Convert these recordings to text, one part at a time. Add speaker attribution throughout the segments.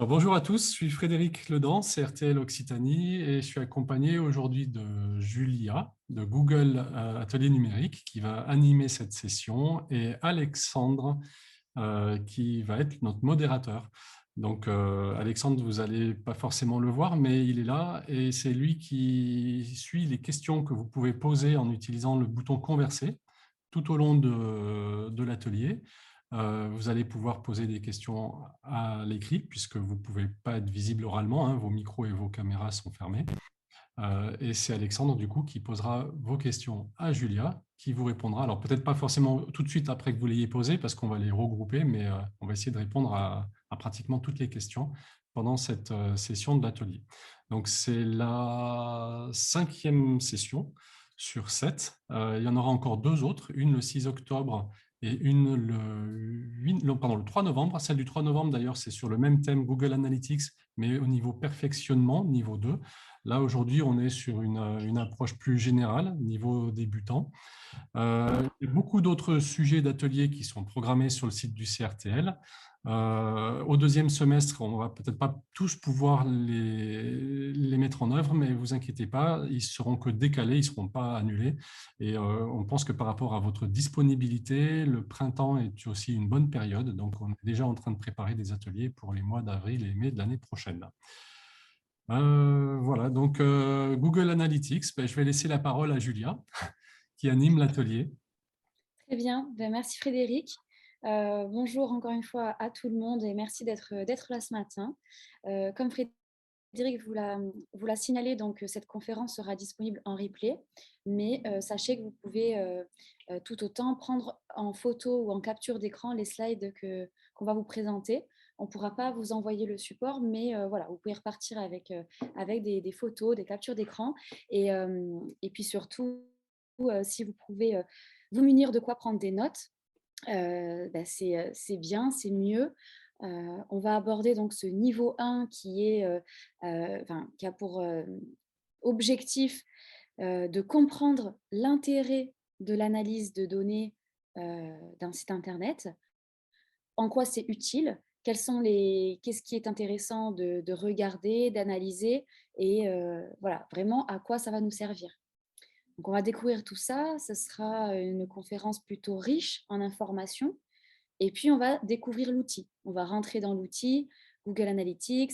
Speaker 1: Bonjour à tous, je suis Frédéric Ledan, CRTL Occitanie, et je suis accompagné aujourd'hui de Julia de Google Atelier Numérique qui va animer cette session et Alexandre qui va être notre modérateur. Donc Alexandre, vous n'allez pas forcément le voir, mais il est là et c'est lui qui suit les questions que vous pouvez poser en utilisant le bouton converser tout au long de l'atelier. Vous allez pouvoir poser des questions à l'écrit puisque vous ne pouvez pas être visible oralement, hein, vos micros et vos caméras sont fermés. Et c'est Alexandre, du coup, qui posera vos questions à Julia, qui vous répondra. Alors, peut-être pas forcément tout de suite après que vous l'ayez posé, parce qu'on va les regrouper, mais on va essayer de répondre à pratiquement toutes les questions pendant cette session de l'atelier. Donc, c'est la 5e session sur 7. Il y en aura encore 2 autres, une le 6 octobre et une le 3 novembre. Celle du 3 novembre, d'ailleurs, c'est sur le même thème Google Analytics, mais au niveau perfectionnement, niveau 2. Là, aujourd'hui, on est sur une approche plus générale, niveau débutant. Il y a beaucoup d'autres sujets d'ateliers qui sont programmés sur le site du CRTL. Au 2e semestre, on ne va peut-être pas tous pouvoir les mettre en œuvre, mais ne vous inquiétez pas, ils ne seront que décalés, ils ne seront pas annulés. Et on pense que par rapport à votre disponibilité, le printemps est aussi une bonne période. Donc, on est déjà en train de préparer des ateliers pour les mois d'avril et mai de l'année prochaine. Voilà, donc Google Analytics, ben, je vais laisser la parole à Julia qui anime l'atelier.
Speaker 2: Très bien, merci Frédéric. Bonjour encore une fois à tout le monde et merci d'être là ce matin. Comme Frédéric vous l'a signalé, donc cette conférence sera disponible en replay, mais sachez que vous pouvez tout autant prendre en photo ou en capture d'écran les slides qu'on va vous présenter. On ne pourra pas vous envoyer le support, mais voilà, vous pouvez repartir avec des photos, des captures d'écran et puis surtout, si vous pouvez vous munir de quoi prendre des notes, c'est bien, c'est mieux. On va aborder donc ce niveau 1 qui a pour objectif de comprendre l'intérêt de l'analyse de données d'un site internet, en quoi c'est utile, qu'est-ce qui est intéressant de regarder, d'analyser et voilà, vraiment à quoi ça va nous servir. Donc, on va découvrir tout ça. Ce sera une conférence plutôt riche en informations. Et puis, on va découvrir l'outil. On va rentrer dans l'outil, Google Analytics,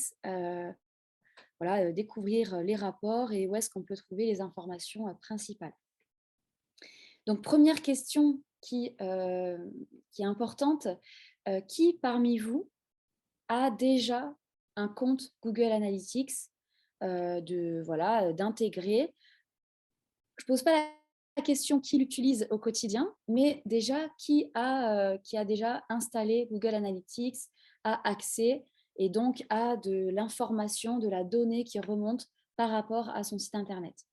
Speaker 2: découvrir les rapports et où est-ce qu'on peut trouver les informations principales. Donc, première question qui est importante. Qui parmi vous a déjà un compte Google Analytics d'intégrer? Je ne pose pas la question qui l'utilise au quotidien, mais déjà qui a déjà installé Google Analytics, a accès et donc a de l'information, de la donnée qui remonte par rapport à son site internet.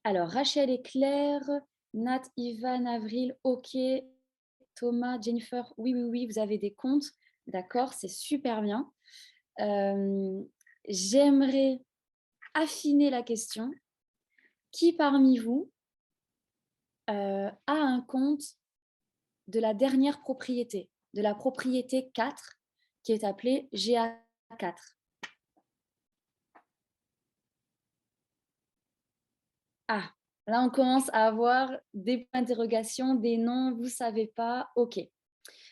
Speaker 2: Alors, Rachel et Claire, Nat, Ivan, Avril, OK, Thomas, Jennifer, oui, vous avez des comptes. D'accord, c'est super bien. J'aimerais affiner la question. Qui parmi vous a un compte de la dernière propriété, de la propriété 4, qui est appelée GA4? Ah, là, on commence à avoir des points d'interrogation, des noms, vous ne savez pas. OK.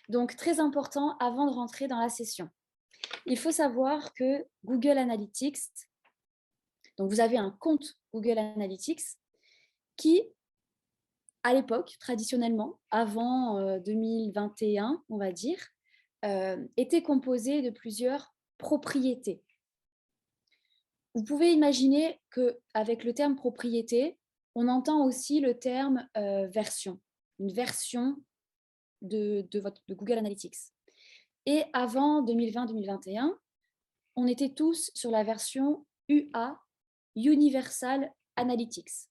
Speaker 2: Donc, très important, avant de rentrer dans la session, il faut savoir que Google Analytics, donc vous avez un compte Google Analytics qui, à l'époque, traditionnellement, avant 2021, on va dire, était composé de plusieurs propriétés. Vous pouvez imaginer qu'avec le terme propriété, on entend aussi le terme version, une version de Google Analytics. Et avant 2020-2021, on était tous sur la version UA, Universal Analytics.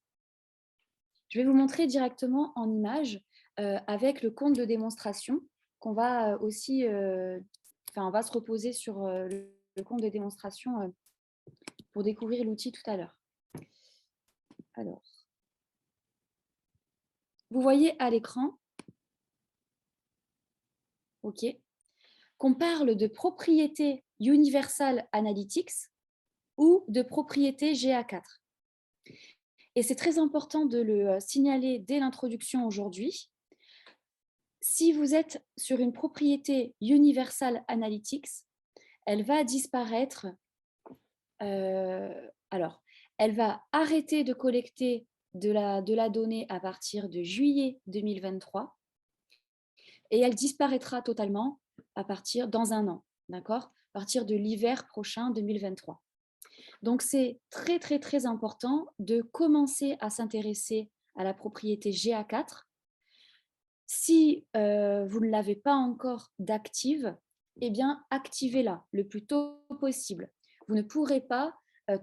Speaker 2: Je vais vous montrer directement en image avec le compte de démonstration qu'on va aussi, on va se reposer sur le compte de démonstration pour découvrir l'outil tout à l'heure. Alors, vous voyez à l'écran, OK. qu'on parle de propriété Universal Analytics ou de propriété GA4. Et c'est très important de le signaler dès l'introduction aujourd'hui. Si vous êtes sur une propriété Universal Analytics, elle va disparaître. Alors, elle va arrêter de collecter de la donnée à partir de juillet 2023 et elle disparaîtra totalement dans un an, d'accord ? À partir de l'hiver prochain 2023. Donc, c'est très, très, très important de commencer à s'intéresser à la propriété GA4. Si vous ne l'avez pas encore d'active, eh bien, activez-la le plus tôt possible. Vous ne pourrez pas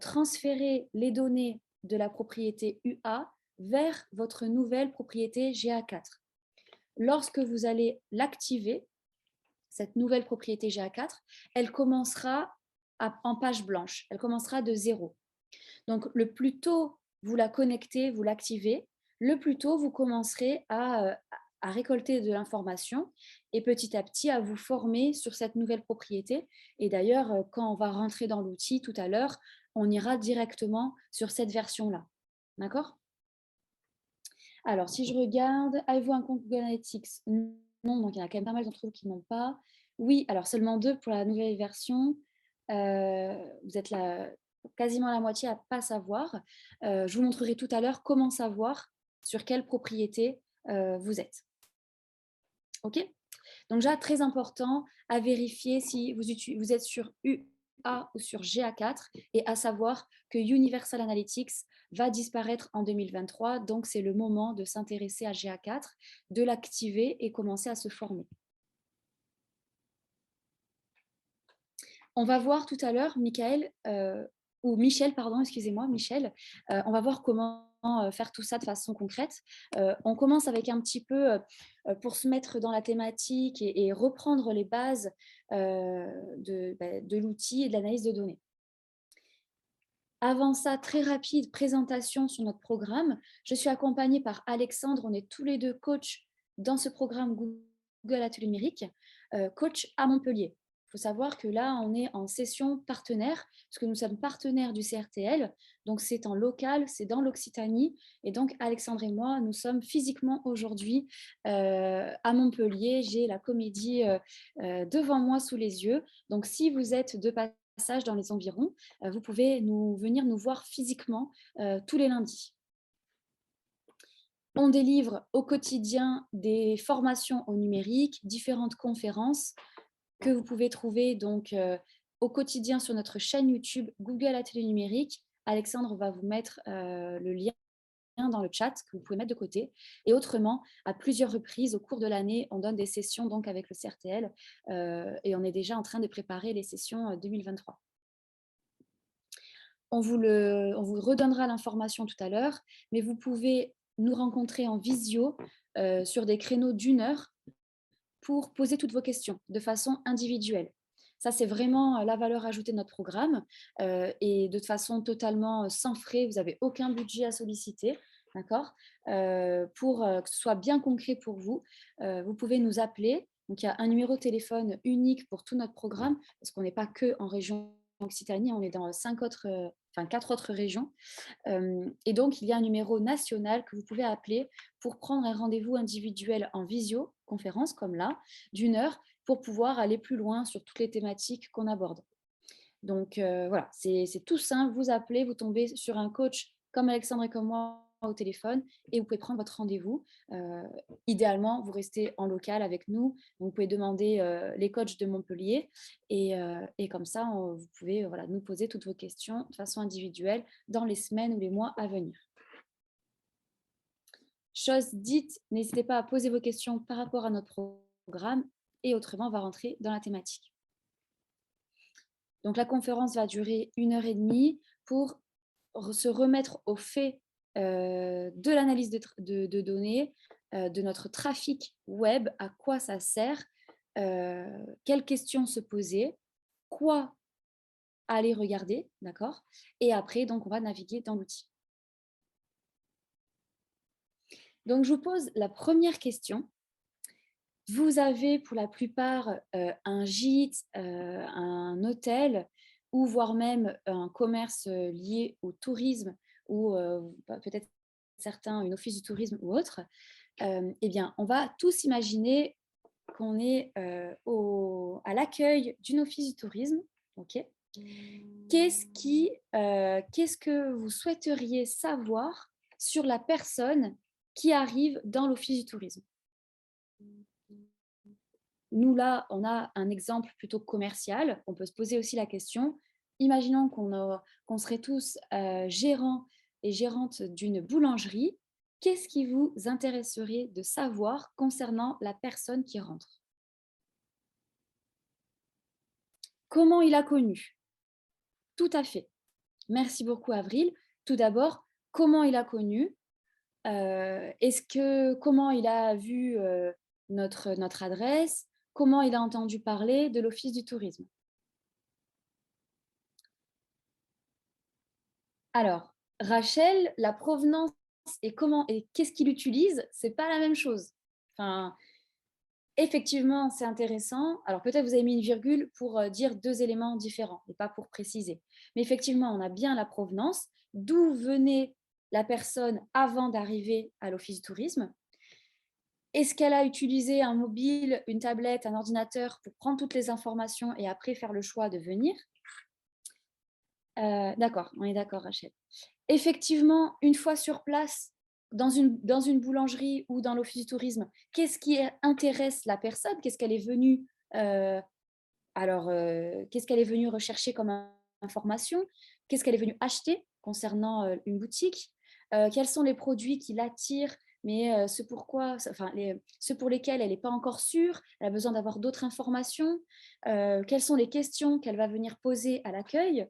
Speaker 2: transférer les données de la propriété UA vers votre nouvelle propriété GA4. Lorsque vous allez l'activer, cette nouvelle propriété GA4, elle commencera en page blanche, elle commencera de 0. Donc, le plus tôt vous la connectez, vous l'activez, le plus tôt vous commencerez à récolter de l'information et petit à petit à vous former sur cette nouvelle propriété. Et d'ailleurs, quand on va rentrer dans l'outil tout à l'heure, on ira directement sur cette version-là. D'accord ? Alors, si je regarde, avez-vous un compte Google Analytics ? Non, donc il y en a quand même pas mal d'entre vous qui n'ont pas. Oui, alors seulement 2 pour la nouvelle version. Vous êtes quasiment la moitié à ne pas savoir. Je vous montrerai tout à l'heure comment savoir sur quelle propriété vous êtes. OK ? Donc déjà, très important à vérifier si vous êtes sur UA ou sur GA4 et à savoir que Universal Analytics va disparaître en 2023. Donc, c'est le moment de s'intéresser à GA4, de l'activer et commencer à se former. On va voir tout à l'heure, Michel, pardon, excusez-moi, Michel, on va voir comment faire tout ça de façon concrète. On commence avec un petit peu, pour se mettre dans la thématique et reprendre les bases de l'outil et de l'analyse de données. Avant ça, très rapide présentation sur notre programme. Je suis accompagnée par Alexandre, on est tous les deux coachs dans ce programme Google Atelier Numérique, coach à Montpellier. Il faut savoir que là, on est en session partenaire, parce que nous sommes partenaires du CRTL, donc c'est en local, c'est dans l'Occitanie, et donc Alexandre et moi, nous sommes physiquement aujourd'hui à Montpellier. J'ai la comédie devant moi sous les yeux, donc si vous êtes de passage dans les environs, vous pouvez venir nous voir physiquement tous les lundis. On délivre au quotidien des formations au numérique, différentes conférences que vous pouvez trouver donc au quotidien sur notre chaîne YouTube Google Atelier Numérique. Alexandre va vous mettre le lien dans le chat que vous pouvez mettre de côté. Et autrement, à plusieurs reprises au cours de l'année, on donne des sessions donc avec le CRTL et on est déjà en train de préparer les sessions 2023. On vous redonnera l'information tout à l'heure, mais vous pouvez nous rencontrer en visio sur des créneaux d'1 heure pour poser toutes vos questions de façon individuelle. Ça, c'est vraiment la valeur ajoutée de notre programme et de façon totalement sans frais. Vous n'avez aucun budget à solliciter, d'accord ? Pour que ce soit bien concret pour vous, vous pouvez nous appeler. Donc, il y a un numéro de téléphone unique pour tout notre programme parce qu'on n'est pas que en région Occitanie, on est dans 4 autres régions. Et donc, il y a un numéro national que vous pouvez appeler pour prendre un rendez-vous individuel en visioconférence, comme là, d'1 heure, pour pouvoir aller plus loin sur toutes les thématiques qu'on aborde. Donc, voilà, c'est tout simple. Vous appelez, vous tombez sur un coach comme Alexandre et comme moi au téléphone et vous pouvez prendre votre rendez-vous. Idéalement, vous restez en local avec nous. Donc, vous pouvez demander les coachs de Montpellier et comme ça, vous pouvez nous poser toutes vos questions de façon individuelle dans les semaines ou les mois à venir. Chose dite, n'hésitez pas à poser vos questions par rapport à notre programme et autrement, on va rentrer dans la thématique. Donc, la conférence va durer 1h30 pour se remettre au fait de l'analyse de données, de notre trafic web, à quoi ça sert, quelles questions se poser, quoi aller regarder, d'accord ? Et après, donc, on va naviguer dans l'outil. Donc, je vous pose la première question. Vous avez pour la plupart un gîte, un hôtel ou voire même un commerce lié au tourisme ou peut-être certains une office du tourisme ou autre. Eh bien, on va tous imaginer qu'on est à l'accueil d'une office du tourisme. Ok. Qu'est-ce que vous souhaiteriez savoir sur la personne qui arrive dans l'office du tourisme? Nous, là, on a un exemple plutôt commercial. On peut se poser aussi la question, imaginons qu'on serait tous gérants et gérantes d'une boulangerie. Qu'est-ce qui vous intéresserait de savoir concernant la personne qui rentre? Comment il a connu? Tout à fait. Merci beaucoup, Avril. Tout d'abord, comment il a connu? Comment il a vu notre adresse? Comment il a entendu parler de l'Office du tourisme? Alors, Rachel, la provenance et qu'est-ce qu'il utilise, c'est pas la même chose. Enfin, effectivement, c'est intéressant. Alors peut-être vous avez mis une virgule pour dire deux éléments différents et pas pour préciser. Mais effectivement, on a bien la provenance, d'où venait la personne avant d'arriver à l'Office du tourisme. Est-ce qu'elle a utilisé un mobile, une tablette, un ordinateur pour prendre toutes les informations et après faire le choix de venir? D'accord, on est d'accord, Rachel. Effectivement, une fois sur place, dans une boulangerie ou dans l'office du tourisme, qu'est-ce qui intéresse la personne? Euh, qu'est-ce qu'elle est venue rechercher comme information? Qu'est-ce qu'elle est venue acheter concernant une boutique? Quels sont les produits qui l'attirent, mais ceux pour lesquels elle n'est pas encore sûre, elle a besoin d'avoir d'autres informations? Quelles sont les questions qu'elle va venir poser à l'accueil?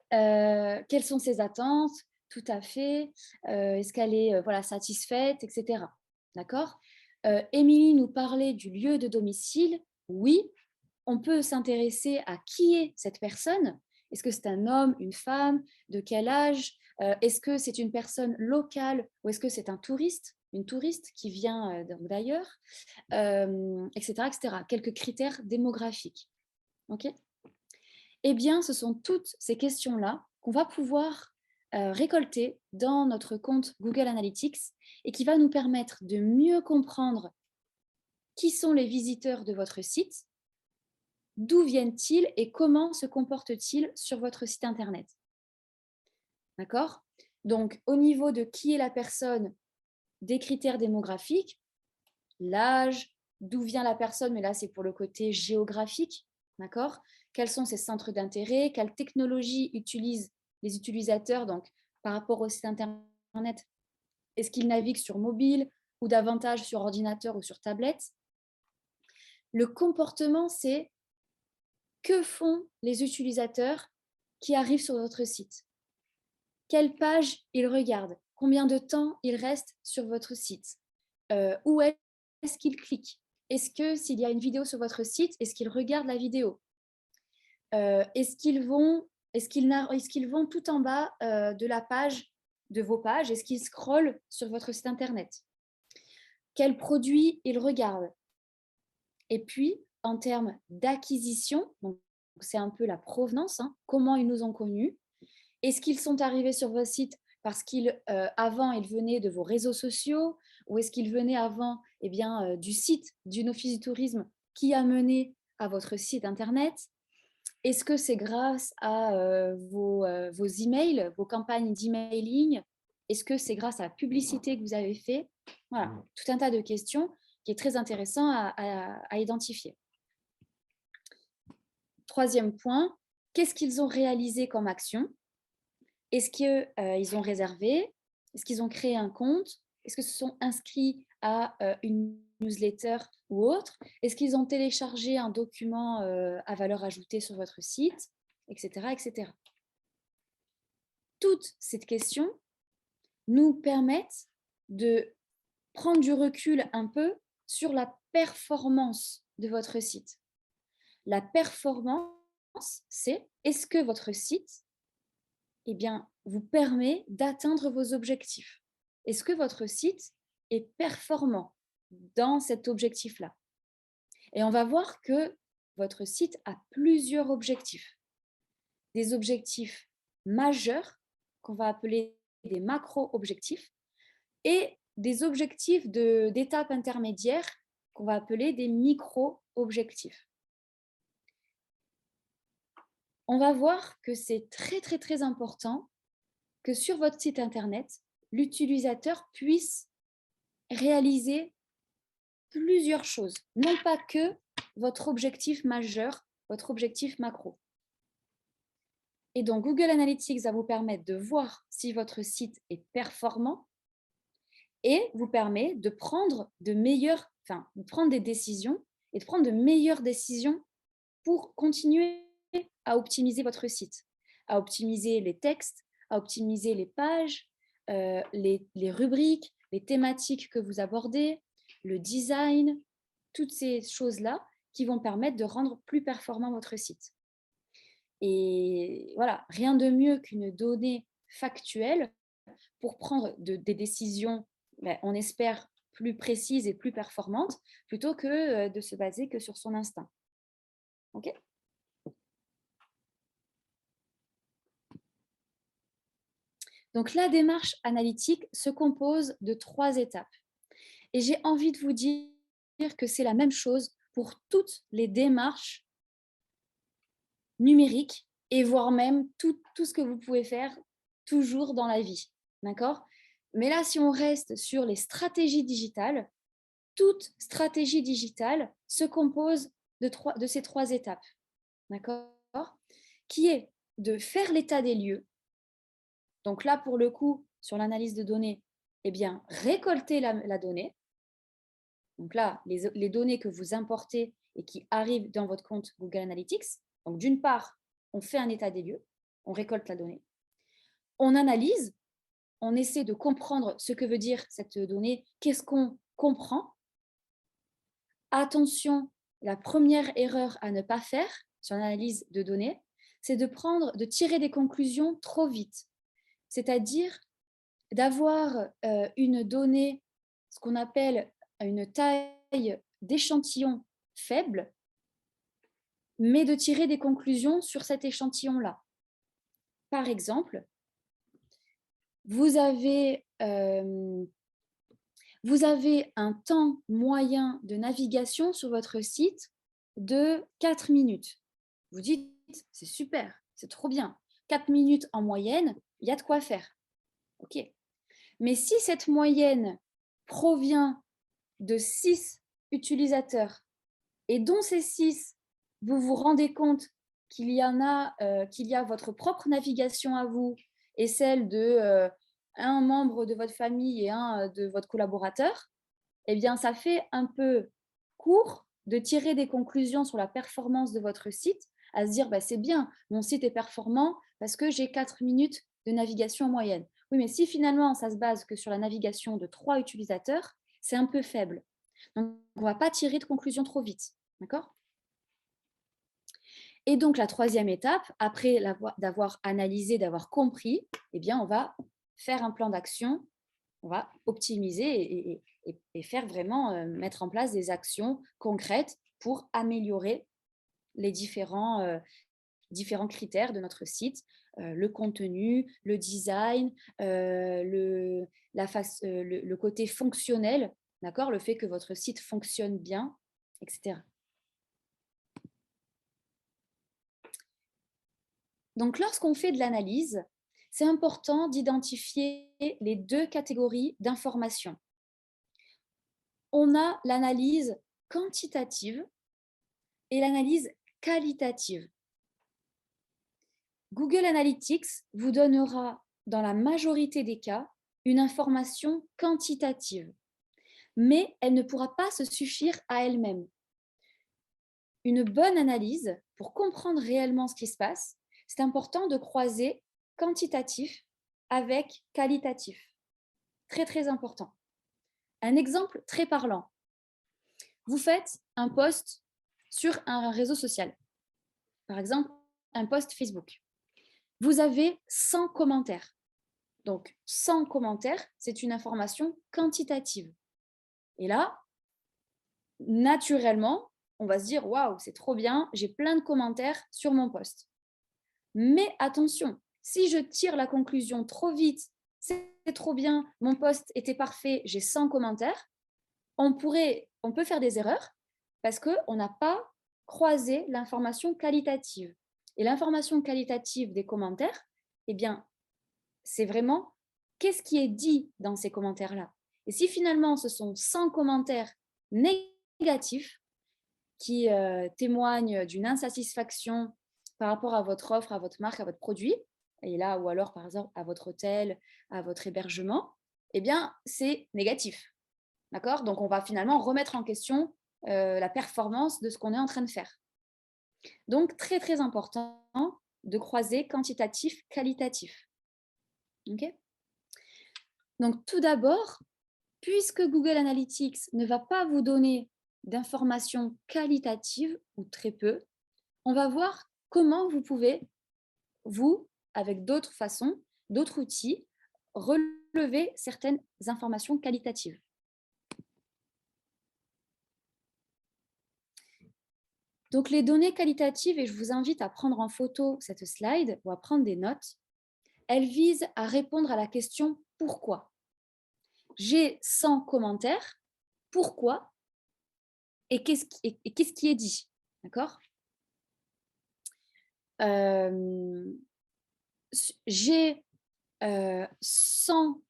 Speaker 2: Quelles sont ses attentes? Tout à fait. Est-ce qu'elle est voilà, satisfaite, etc. D'accord. Émilie nous parlait du lieu de domicile. Oui, on peut s'intéresser à qui est cette personne. Est-ce que c'est un homme, une femme? De quel âge? Est-ce que c'est une personne locale ou est-ce que c'est un touriste, une touriste qui vient d'ailleurs, etc., etc. Quelques critères démographiques. Ok. Eh bien, ce sont toutes ces questions-là qu'on va pouvoir récolter dans notre compte Google Analytics et qui va nous permettre de mieux comprendre qui sont les visiteurs de votre site, d'où viennent-ils et comment se comportent-ils sur votre site Internet. D'accord? Donc, au niveau de qui est la personne, des critères démographiques, l'âge, d'où vient la personne, mais là, c'est pour le côté géographique. D'accord? Quels sont ses centres d'intérêt? Quelle technologie utilisent les utilisateurs donc, par rapport au site Internet? Est-ce qu'ils naviguent sur mobile ou davantage sur ordinateur ou sur tablette? Le comportement, c'est que font les utilisateurs qui arrivent sur votre site? Quelle page ils regardent? Combien de temps ils restent sur votre site? Où est-ce qu'ils cliquent? Est-ce que s'il y a une vidéo sur votre site, est-ce qu'ils regardent la vidéo? Est-ce qu'ils vont tout en bas de la page, de vos pages? Est-ce qu'ils scrollent sur votre site Internet? Quels produits ils regardent? Et puis, en termes d'acquisition, donc c'est un peu la provenance, hein, comment ils nous ont connus. Est-ce qu'ils sont arrivés sur vos sites parce qu'avant, ils venaient de vos réseaux sociaux ou est-ce qu'ils venaient avant du site d'une office du tourisme qui a mené à votre site Internet? Est-ce que c'est grâce à vos emails, vos campagnes d'emailing? Est-ce que c'est grâce à la publicité que vous avez fait? Voilà, tout un tas de questions qui est très intéressant à identifier. Troisième point, qu'est-ce qu'ils ont réalisé comme action? Est-ce qu'ils ont réservé? Est-ce qu'ils ont créé un compte? Est-ce qu'ils se sont inscrits à une newsletter ou autre? Est-ce qu'ils ont téléchargé un document à valeur ajoutée sur votre site? Etc. etc. Toutes ces questions nous permettent de prendre du recul un peu sur la performance de votre site. La performance, c'est est-ce que votre site vous permet d'atteindre vos objectifs? Est-ce que votre site est performant? dans cet objectif-là. Et on va voir que votre site a plusieurs objectifs. Des objectifs majeurs qu'on va appeler des macro-objectifs et des objectifs d'étape intermédiaire qu'on va appeler des micro-objectifs. On va voir que c'est très important que sur votre site internet, l'utilisateur puisse réaliser plusieurs choses, non pas que votre objectif majeur, votre objectif macro. Et donc, Google Analytics va vous permettre de voir si votre site est performant et vous permet de prendre de prendre des décisions et de prendre de meilleures décisions pour continuer à optimiser votre site, à optimiser les textes, à optimiser les pages, les rubriques, les thématiques que vous abordez, le design, toutes ces choses-là qui vont permettre de rendre plus performant votre site. Et voilà, rien de mieux qu'une donnée factuelle pour prendre des décisions, on espère, plus précises et plus performantes, plutôt que de se baser que sur son instinct. OK ? Donc, la démarche analytique se compose de 3 étapes. Et j'ai envie de vous dire que c'est la même chose pour toutes les démarches numériques et voire même tout ce que vous pouvez faire toujours dans la vie. D'accord ? Mais là, si on reste sur les stratégies digitales, toute stratégie digitale se compose de ces 3 étapes. D'accord ? Qui est de faire l'état des lieux. Donc là, pour le coup, sur l'analyse de données, eh bien, récolter la donnée. Donc là, les données que vous importez et qui arrivent dans votre compte Google Analytics. Donc d'une part, on fait un état des lieux, on récolte la donnée. On analyse, on essaie de comprendre ce que veut dire cette donnée, qu'est-ce qu'on comprend. Attention, la première erreur à ne pas faire sur l'analyse de données, c'est de tirer des conclusions trop vite. C'est-à-dire d'avoir une donnée, ce qu'on appelle une taille d'échantillon faible, mais de tirer des conclusions sur cet échantillon-là. Par exemple, vous avez un temps moyen de navigation sur votre site de 4 minutes. Vous dites, c'est super, c'est trop bien. 4 minutes en moyenne, il y a de quoi faire. OK. Mais si cette moyenne provient de 6 utilisateurs et dont ces 6, vous vous rendez compte qu'il y a votre propre navigation à vous et celle de un membre de votre famille et un de votre collaborateur, eh bien, ça fait un peu court de tirer des conclusions sur la performance de votre site, à se dire, c'est bien, mon site est performant parce que j'ai 4 minutes de navigation en moyenne. Oui, mais si finalement, ça se base que sur la navigation de 3 utilisateurs, c'est un peu faible. Donc, on ne va pas tirer de conclusions trop vite. D'accord ? Et donc, la troisième étape, après d'avoir analysé, d'avoir compris, eh bien, on va faire un plan d'action, on va optimiser et faire vraiment mettre en place des actions concrètes pour améliorer les différents critères de notre site, le contenu, le design, le côté fonctionnel, d'accord, le fait que votre site fonctionne bien, etc. Donc, lorsqu'on fait de l'analyse, c'est important d'identifier les 2 catégories d'informations. On a l'analyse quantitative et l'analyse qualitative. Google Analytics vous donnera, dans la majorité des cas, une information quantitative, mais elle ne pourra pas se suffire à elle-même. Une bonne analyse, pour comprendre réellement ce qui se passe, c'est important de croiser quantitatif avec qualitatif. Très, très important. Un exemple très parlant. Vous faites un post sur un réseau social, par exemple un post Facebook. Vous avez 100 commentaires. Donc, 100 commentaires, c'est une information quantitative. Et là, naturellement, on va se dire « Waouh, c'est trop bien, j'ai plein de commentaires sur mon post ». Mais attention, si je tire la conclusion trop vite, c'est trop bien, mon post était parfait, j'ai 100 commentaires, on peut faire des erreurs parce qu'on n'a pas croisé l'information qualitative. Et l'information qualitative des commentaires, eh bien, c'est vraiment qu'est-ce qui est dit dans ces commentaires-là. Et si finalement ce sont 100 commentaires négatifs qui témoignent d'une insatisfaction par rapport à votre offre, à votre marque, à votre produit, et là, ou alors par exemple à votre hôtel, à votre hébergement, eh bien, c'est négatif. D'accord? Donc, on va finalement remettre en question la performance de ce qu'on est en train de faire. Donc, très, très important de croiser quantitatif, qualitatif. OK? Donc, tout d'abord, puisque Google Analytics ne va pas vous donner d'informations qualitatives ou très peu, on va voir comment vous pouvez, vous, avec d'autres façons, d'autres outils, relever certaines informations qualitatives. Donc, les données qualitatives, et je vous invite à prendre en photo cette slide ou à prendre des notes, elles visent à répondre à la question « Pourquoi ?» J'ai 100 commentaires, pourquoi et qu'est-ce qui est dit? D'accord? J'ai 100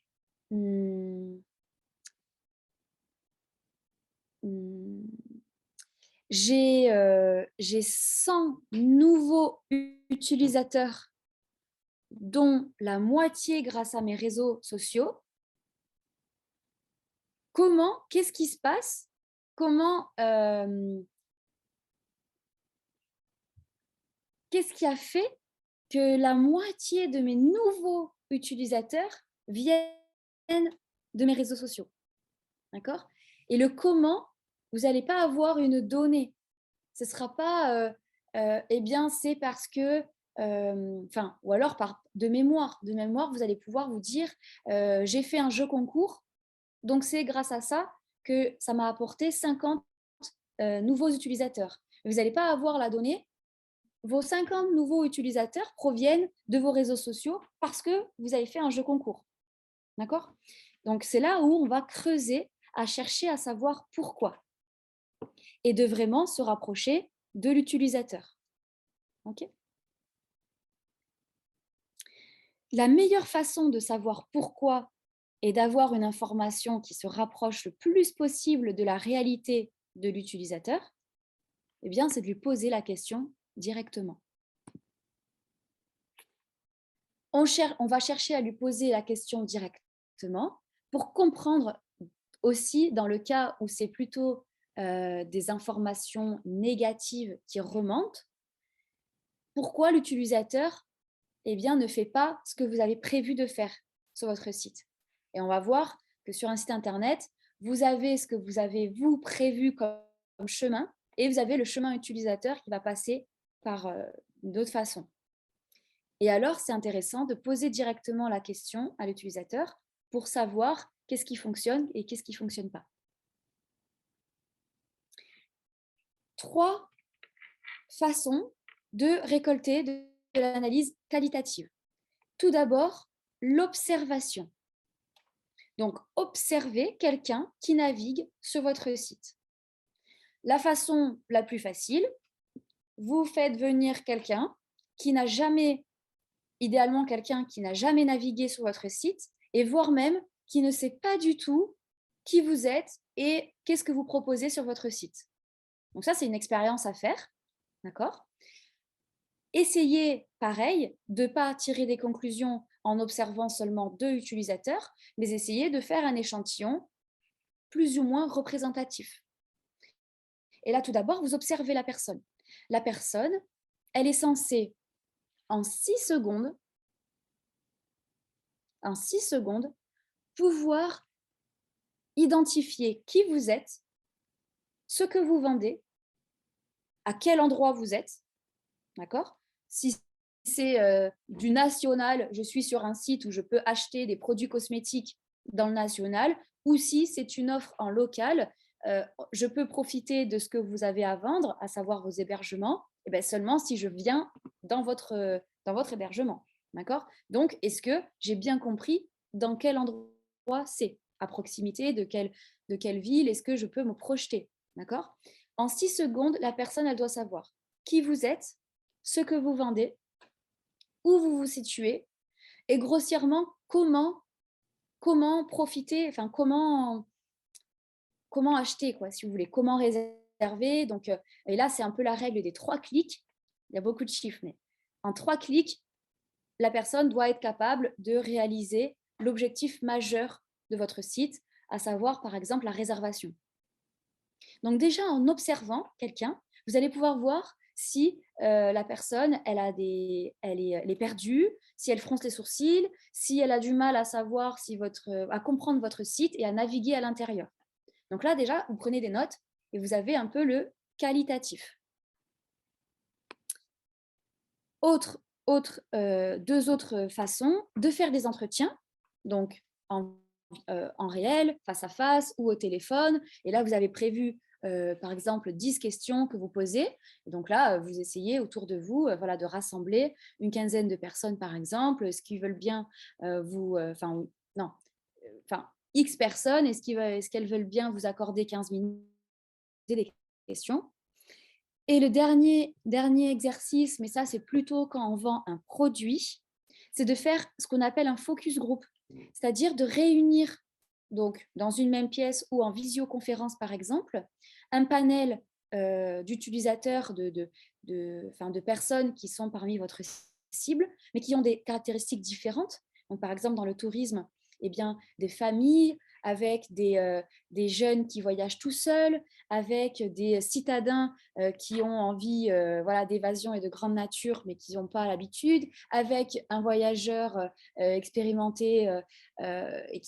Speaker 2: j'ai 100 nouveaux utilisateurs, dont la moitié grâce à mes réseaux sociaux. Qu'est-ce qui se passe? Qu'est-ce qui a fait que la moitié de mes nouveaux utilisateurs viennent de mes réseaux sociaux? D'accord? Et le comment, vous n'allez pas avoir une donnée. Ce ne sera pas, eh bien, c'est parce que, ou alors de mémoire. De mémoire, vous allez pouvoir vous dire, j'ai fait un jeu concours, donc c'est grâce à ça que ça m'a apporté 50 nouveaux utilisateurs. Vous n'allez pas avoir la donnée. Vos 50 nouveaux utilisateurs proviennent de vos réseaux sociaux parce que vous avez fait un jeu concours. D'accord? Donc, c'est là où on va creuser à chercher à savoir pourquoi et de vraiment se rapprocher de l'utilisateur. OK? La meilleure façon de savoir pourquoi et d'avoir une information qui se rapproche le plus possible de la réalité de l'utilisateur, eh bien, c'est de lui poser la question directement. On va chercher à lui poser la question directement pour comprendre aussi, dans le cas où c'est plutôt des informations négatives qui remontent, pourquoi l'utilisateur ne fait pas ce que vous avez prévu de faire sur votre site. Et on va voir que sur un site internet, vous avez ce que vous avez vous prévu comme chemin et vous avez le chemin utilisateur qui va passer par d'autres façons. Et alors, c'est intéressant de poser directement la question à l'utilisateur pour savoir qu'est-ce qui fonctionne et qu'est-ce qui ne fonctionne pas. 3 façons de récolter de l'analyse qualitative. Tout d'abord, l'observation. Donc, observez quelqu'un qui navigue sur votre site. La façon la plus facile, vous faites venir quelqu'un qui n'a jamais, idéalement quelqu'un qui n'a jamais navigué sur votre site, et voire même qui ne sait pas du tout qui vous êtes et qu'est-ce que vous proposez sur votre site. Donc ça, c'est une expérience à faire, d'accord? Essayez, pareil, de ne pas tirer des conclusions en observant seulement 2 utilisateurs, mais essayez de faire un échantillon plus ou moins représentatif. Et là, tout d'abord, vous observez la personne. La personne, elle est censée, en 6 secondes, pouvoir identifier qui vous êtes, ce que vous vendez, à quel endroit vous êtes, d'accord? Si c'est du national, je suis sur un site où je peux acheter des produits cosmétiques dans le national, ou si c'est une offre en local, je peux profiter de ce que vous avez à vendre, à savoir vos hébergements, et bien seulement si je viens dans votre hébergement. D'accord? Donc, est-ce que j'ai bien compris dans quel endroit c'est? À proximité de quelle ville? Est-ce que je peux me projeter? D'accord? En 6 secondes, la personne, elle doit savoir qui vous êtes, ce que vous vendez, où vous vous situez et grossièrement comment profiter, enfin comment acheter, quoi, si vous voulez, comment réserver. Donc, et là, c'est un peu la règle des 3 clics. Il y a beaucoup de chiffres, mais en 3 clics, la personne doit être capable de réaliser l'objectif majeur de votre site, à savoir, par exemple, la réservation. Donc déjà, en observant quelqu'un, vous allez pouvoir voir si la personne, elle est perdue, si elle fronce les sourcils, si elle a du mal à savoir à comprendre votre site et à naviguer à l'intérieur. Donc là, déjà, vous prenez des notes et vous avez un peu le qualitatif. Deux autres façons de faire des entretiens, donc en réel, face à face ou au téléphone. Et là, vous avez prévu, par exemple, 10 questions que vous posez. Et donc là, vous essayez autour de vous voilà, de rassembler une quinzaine de personnes, par exemple, ce qui veulent bien X personnes, est-ce qu'elles veulent bien vous accorder 15 minutes des questions. Et le dernier exercice, mais ça, c'est plutôt quand on vend un produit, c'est de faire ce qu'on appelle un focus group, c'est-à-dire de réunir, donc dans une même pièce ou en visioconférence, par exemple, un panel d'utilisateurs, de personnes qui sont parmi votre cible, mais qui ont des caractéristiques différentes. Donc, par exemple, dans le tourisme, eh bien, des familles avec des jeunes qui voyagent tout seuls, avec des citadins qui ont envie voilà, d'évasion et de grande nature, mais qui n'ont pas l'habitude, avec un voyageur expérimenté et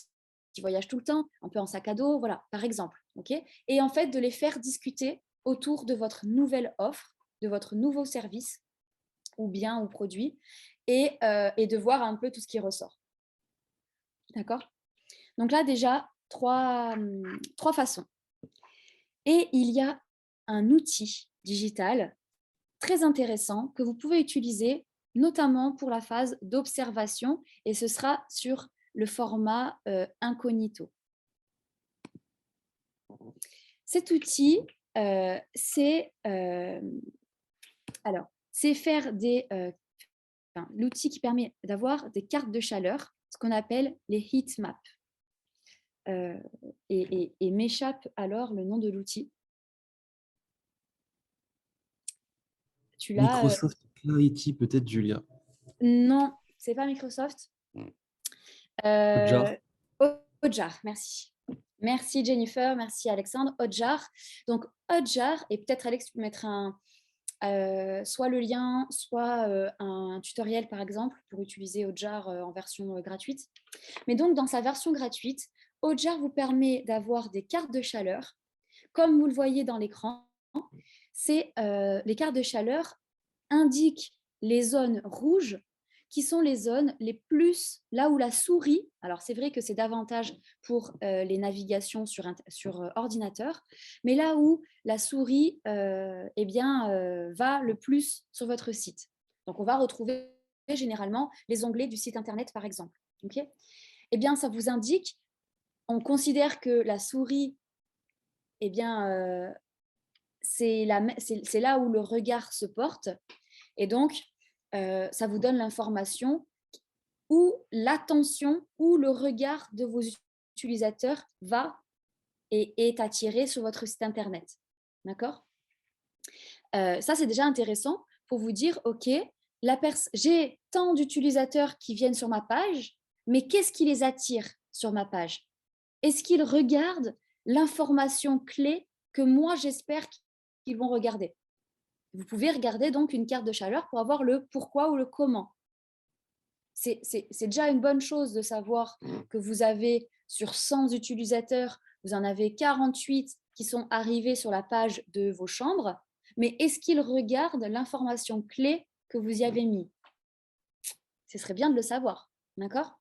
Speaker 2: qui voyage tout le temps, un peu en sac à dos, voilà, par exemple. Okay, et en fait, de les faire discuter autour de votre nouvelle offre, de votre nouveau service ou bien ou produit, et de voir un peu tout ce qui ressort. D'accord? Donc là, déjà, trois façons. Et il y a un outil digital très intéressant que vous pouvez utiliser notamment pour la phase d'observation et ce sera sur le format incognito. Cet outil, c'est faire l'outil qui permet d'avoir des cartes de chaleur, ce qu'on appelle les heat maps. Et m'échappe alors le nom de l'outil. Tu l'as
Speaker 3: Microsoft Clarity, peut-être, Julia.
Speaker 2: Non, c'est pas Microsoft.
Speaker 3: Hotjar.
Speaker 2: Hotjar, merci. Merci Jennifer, merci Alexandre. Hotjar. Donc Hotjar, et peut-être Alex, tu peux mettre soit le lien, soit un tutoriel par exemple pour utiliser Hotjar en version gratuite. Mais donc dans sa version gratuite, Hotjar vous permet d'avoir des cartes de chaleur. Comme vous le voyez dans l'écran, les cartes de chaleur indiquent les zones rouges qui sont les zones les plus, là où la souris, alors c'est vrai que c'est davantage pour les navigations sur ordinateur, mais là où la souris va le plus sur votre site. Donc on va retrouver généralement les onglets du site internet par exemple. Okay, eh bien ça vous indique, on considère que la souris, eh bien c'est là où le regard se porte, et donc ça vous donne l'information où l'attention, où le regard de vos utilisateurs va et est attiré sur votre site internet. D'accord? Ça, c'est déjà intéressant pour vous dire, OK, j'ai tant d'utilisateurs qui viennent sur ma page, mais qu'est-ce qui les attire sur ma page? Est-ce qu'ils regardent l'information clé que moi, j'espère qu'ils vont regarder? Vous pouvez regarder donc une carte de chaleur pour avoir le pourquoi ou le comment. C'est déjà une bonne chose de savoir que vous avez sur 100 utilisateurs, vous en avez 48 qui sont arrivés sur la page de vos chambres, mais est-ce qu'ils regardent l'information clé que vous y avez mis? Ce serait bien de le savoir, d'accord?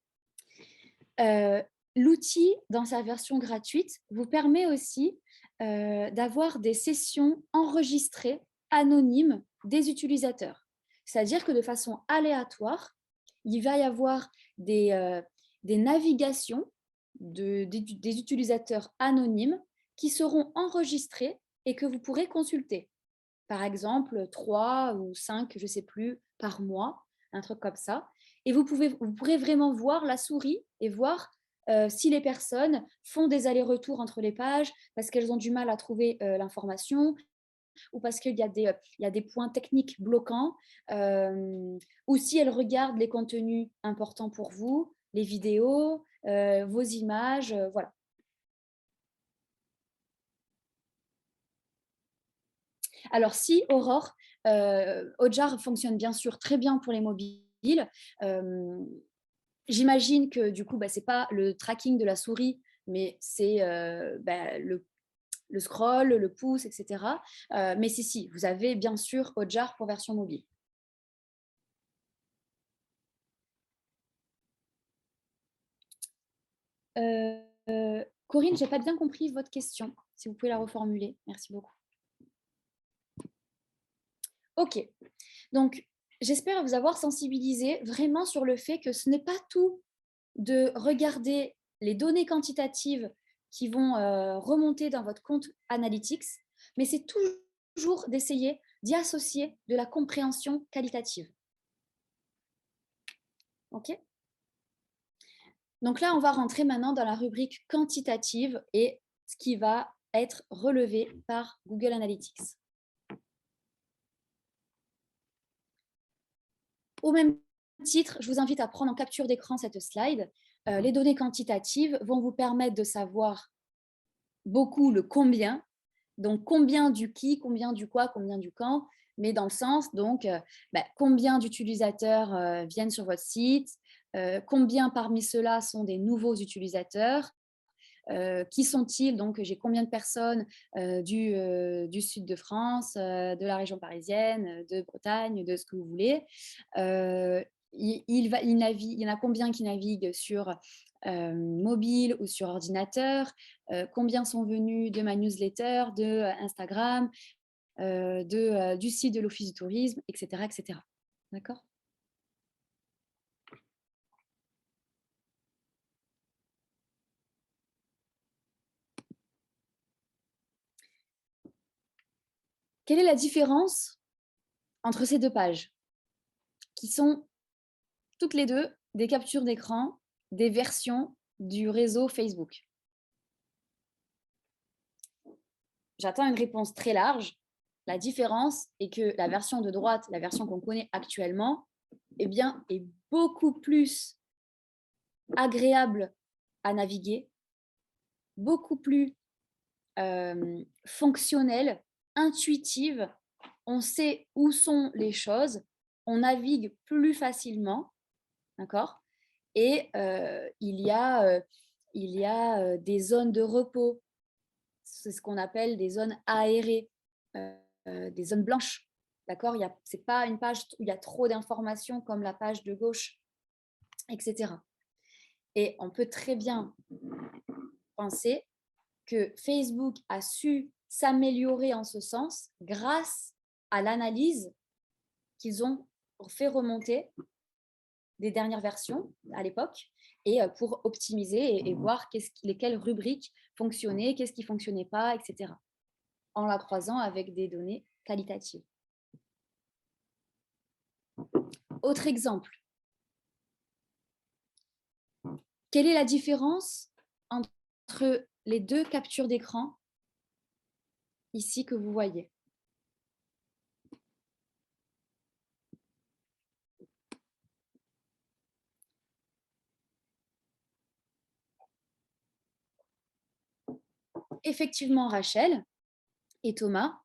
Speaker 2: L'outil, dans sa version gratuite, vous permet aussi d'avoir des sessions enregistrées anonymes des utilisateurs. C'est-à-dire que de façon aléatoire, il va y avoir des navigations des utilisateurs anonymes qui seront enregistrées et que vous pourrez consulter. Par exemple, 3 ou 5, je ne sais plus, par mois, un truc comme ça. Et vous pourrez vraiment voir la souris et voir si les personnes font des allers-retours entre les pages parce qu'elles ont du mal à trouver l'information ou parce qu'il y a des points techniques bloquants ou si elles regardent les contenus importants pour vous, les vidéos, vos images, voilà. Alors, si Aurore, Hotjar fonctionne bien sûr très bien pour les mobiles. J'imagine que du coup, ce n'est pas le tracking de la souris, mais c'est le scroll, le pouce, etc. Mais si, vous avez bien sûr Hotjar pour version mobile. Corinne, je n'ai pas bien compris votre question. Si vous pouvez la reformuler. Merci beaucoup. Ok. Donc, j'espère vous avoir sensibilisé vraiment sur le fait que ce n'est pas tout de regarder les données quantitatives qui vont remonter dans votre compte Analytics, mais c'est toujours d'essayer d'y associer de la compréhension qualitative. Ok ? Donc là, on va rentrer maintenant dans la rubrique quantitative et ce qui va être relevé par Google Analytics. Au même titre, je vous invite à prendre en capture d'écran cette slide. Les données quantitatives vont vous permettre de savoir beaucoup le combien, donc combien du qui, combien du quoi, combien du quand, mais dans le sens, donc, combien d'utilisateurs viennent sur votre site, combien parmi ceux-là sont des nouveaux utilisateurs, qui sont-ils, donc j'ai combien de personnes du sud de France, de la région parisienne, de Bretagne, de ce que vous voulez. Il y en a combien qui naviguent sur mobile ou sur ordinateur, combien sont venus de ma newsletter, de Instagram, du site de l'Office du tourisme, etc. etc. D'accord ? Quelle est la différence entre ces deux pages qui sont toutes les deux des captures d'écran des versions du réseau Facebook? J'attends une réponse très large. La différence est que la version de droite, la version qu'on connaît actuellement, eh bien, est beaucoup plus agréable à naviguer, beaucoup plus fonctionnelle, intuitive. On sait où sont les choses, on navigue plus facilement, d'accord ? Et il y a des zones de repos, c'est ce qu'on appelle des zones aérées, des zones blanches, d'accord ? Ce n'est pas une page où il y a trop d'informations comme la page de gauche, etc. Et on peut très bien penser que Facebook a su s'améliorer en ce sens grâce à l'analyse qu'ils ont fait remonter des dernières versions à l'époque et pour optimiser et voir lesquelles rubriques fonctionnaient, qu'est-ce qui ne fonctionnait pas, etc. En la croisant avec des données qualitatives. Autre exemple. Quelle est la différence entre les deux captures d'écran ici que vous voyez? Effectivement, Rachel et Thomas,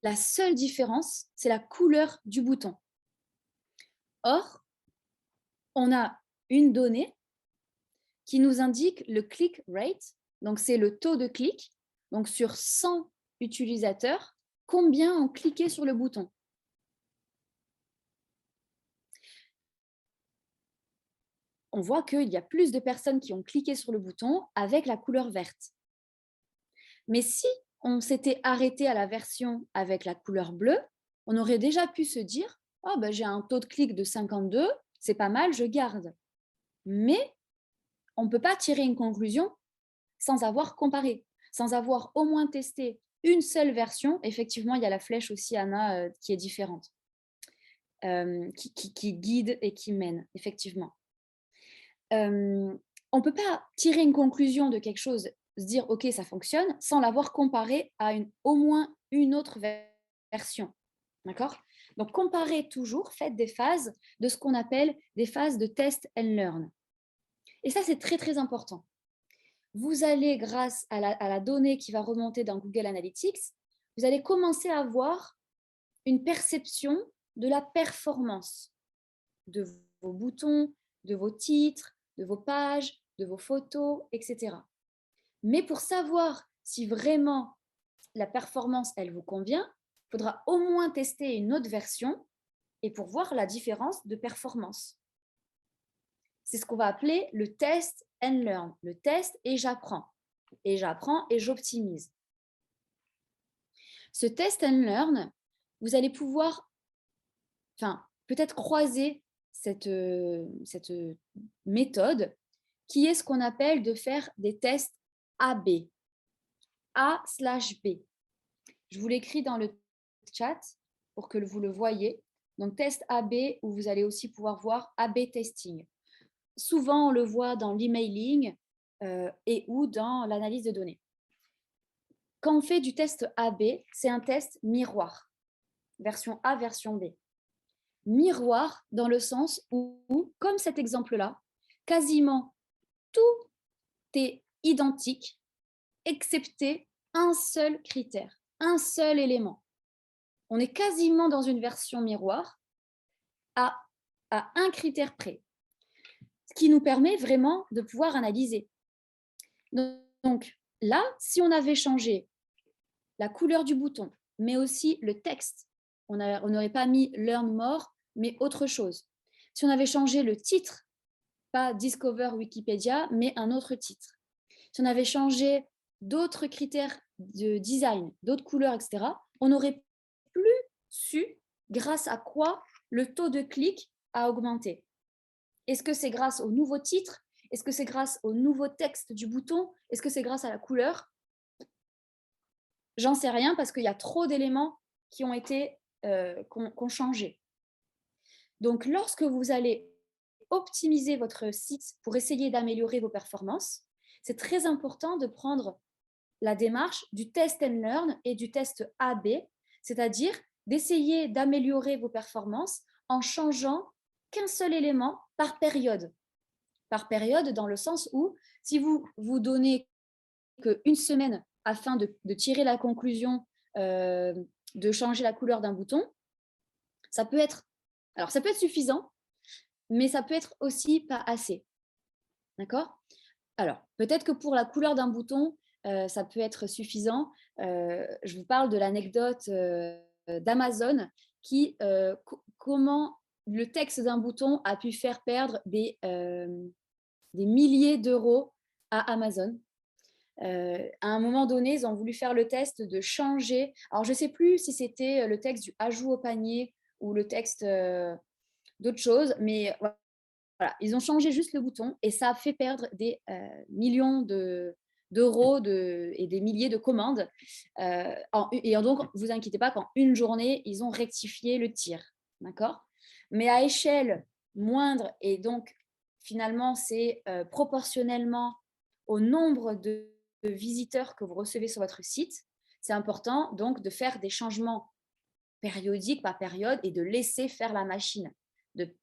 Speaker 2: la seule différence, c'est la couleur du bouton. Or, on a une donnée qui nous indique le click rate, donc c'est le taux de clic. Donc sur 100 utilisateurs, combien ont cliqué sur le bouton? On voit qu'il y a plus de personnes qui ont cliqué sur le bouton avec la couleur verte. Mais si on s'était arrêté à la version avec la couleur bleue, on aurait déjà pu se dire « Oh, ben, j'ai un taux de clic de 52, c'est pas mal, je garde. » Mais on ne peut pas tirer une conclusion sans avoir comparé, sans avoir au moins testé une seule version. Effectivement, il y a la flèche aussi, Anna, qui est différente, qui guide et qui mène, effectivement. On ne peut pas tirer une conclusion de quelque chose, se dire « Ok, ça fonctionne », sans l'avoir comparé à au moins une autre version. D'accord ? Donc, comparez toujours, faites des phases de ce qu'on appelle des phases de test and learn. Et ça, c'est très, très important. Vous allez, grâce à la donnée qui va remonter dans Google Analytics, vous allez commencer à avoir une perception de la performance de vos boutons, de vos titres, de vos pages, de vos photos, etc. Mais pour savoir si vraiment la performance, elle vous convient, il faudra au moins tester une autre version et pour voir la différence de performance. C'est ce qu'on va appeler le test and learn. Le test et j'apprends. Et j'apprends et j'optimise. Ce test and learn, vous allez pouvoir peut-être croiser cette méthode qui est ce qu'on appelle de faire des tests A/B. A/B. Je vous l'écris dans le chat pour que vous le voyez. Donc, test A/B où vous allez aussi pouvoir voir A/B testing. Souvent, on le voit dans l'emailing et ou dans l'analyse de données. Quand on fait du test A/B, c'est un test miroir, version A, version B. Miroir dans le sens où, comme cet exemple-là, quasiment tout est identique, excepté un seul critère, un seul élément. On est quasiment dans une version miroir à un critère près, ce qui nous permet vraiment de pouvoir analyser. Donc là, si on avait changé la couleur du bouton, mais aussi le texte, on n'aurait pas mis « Learn more », mais autre chose. Si on avait changé le titre, pas « Discover Wikipédia », mais un autre titre. Si on avait changé d'autres critères de design, d'autres couleurs, etc., on n'aurait plus su grâce à quoi le taux de clic a augmenté. Est-ce que c'est grâce au nouveau titre? Est-ce que c'est grâce au nouveau texte du bouton? Est-ce que c'est grâce à la couleur? J'en sais rien parce qu'il y a trop d'éléments qui ont changé. Donc, lorsque vous allez optimiser votre site pour essayer d'améliorer vos performances, c'est très important de prendre la démarche du test and learn et du test A/B, c'est-à-dire d'essayer d'améliorer vos performances en changeant qu'un seul élément par période. Par période, dans le sens où, si vous vous donnez qu'une semaine afin de tirer la conclusion de changer la couleur d'un bouton, ça peut être suffisant, mais ça peut être aussi pas assez. D'accord ? Alors, peut-être que pour la couleur d'un bouton, ça peut être suffisant. Je vous parle de l'anecdote d'Amazon qui, comment le texte d'un bouton a pu faire perdre des milliers d'euros à Amazon. À un moment donné, ils ont voulu faire le test de changer. Alors, je ne sais plus si c'était le texte du ajout au panier ou le texte d'autre chose, mais voilà, ils ont changé juste le bouton et ça a fait perdre des millions d'euros et des milliers de commandes. Et donc, ne vous inquiétez pas, qu'en une journée, ils ont rectifié le tir. D'accord ? Mais à échelle moindre, et donc finalement, c'est proportionnellement au nombre de visiteurs que vous recevez sur votre site, c'est important donc de faire des changements périodiques par période et de laisser faire la machine.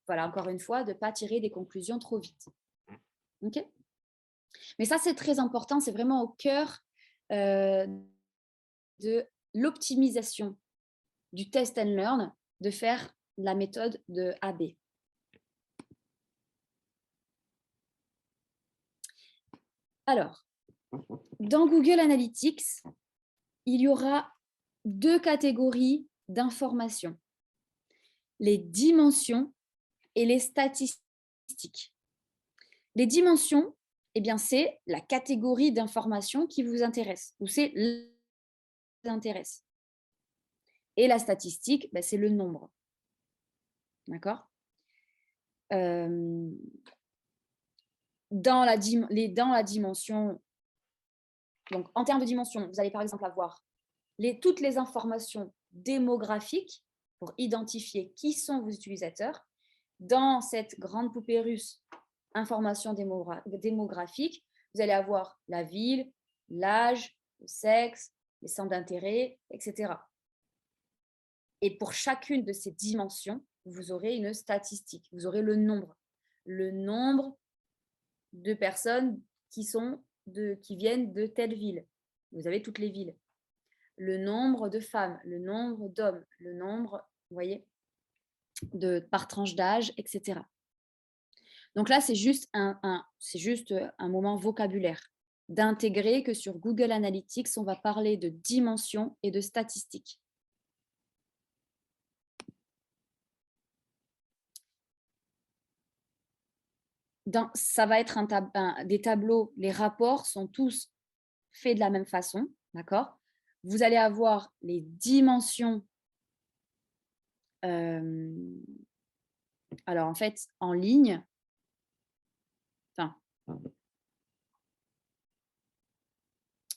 Speaker 2: Encore une fois, de ne pas tirer des conclusions trop vite. Okay ? Mais ça, c'est très important, c'est vraiment au cœur de l'optimisation du test and learn, de faire la méthode de A/B. Alors, dans Google Analytics, il y aura 2 catégories d'informations. Les dimensions et les statistiques. Les dimensions, eh bien, c'est la catégorie d'informations qui vous intéresse, ou c'est intéresse. Et la statistique, ben, c'est le nombre. D'accord ? Dans la dimension, donc en termes de dimension, vous allez par exemple avoir toutes les informations démographiques pour identifier qui sont vos utilisateurs. Dans cette grande poupée russe, informations démographiques, vous allez avoir la ville, l'âge, le sexe, les centres d'intérêt, etc. Et pour chacune de ces dimensions, vous aurez une statistique, vous aurez le nombre de personnes qui viennent de telle ville. Vous avez toutes les villes. Le nombre de femmes, le nombre d'hommes, le nombre, vous voyez, par tranche d'âge, etc. Donc là, c'est juste un moment vocabulaire, d'intégrer que sur Google Analytics, on va parler de dimensions et de statistiques. Ça va être des tableaux, les rapports sont tous faits de la même façon, d'accord ? Vous allez avoir les dimensions, alors en fait, en ligne,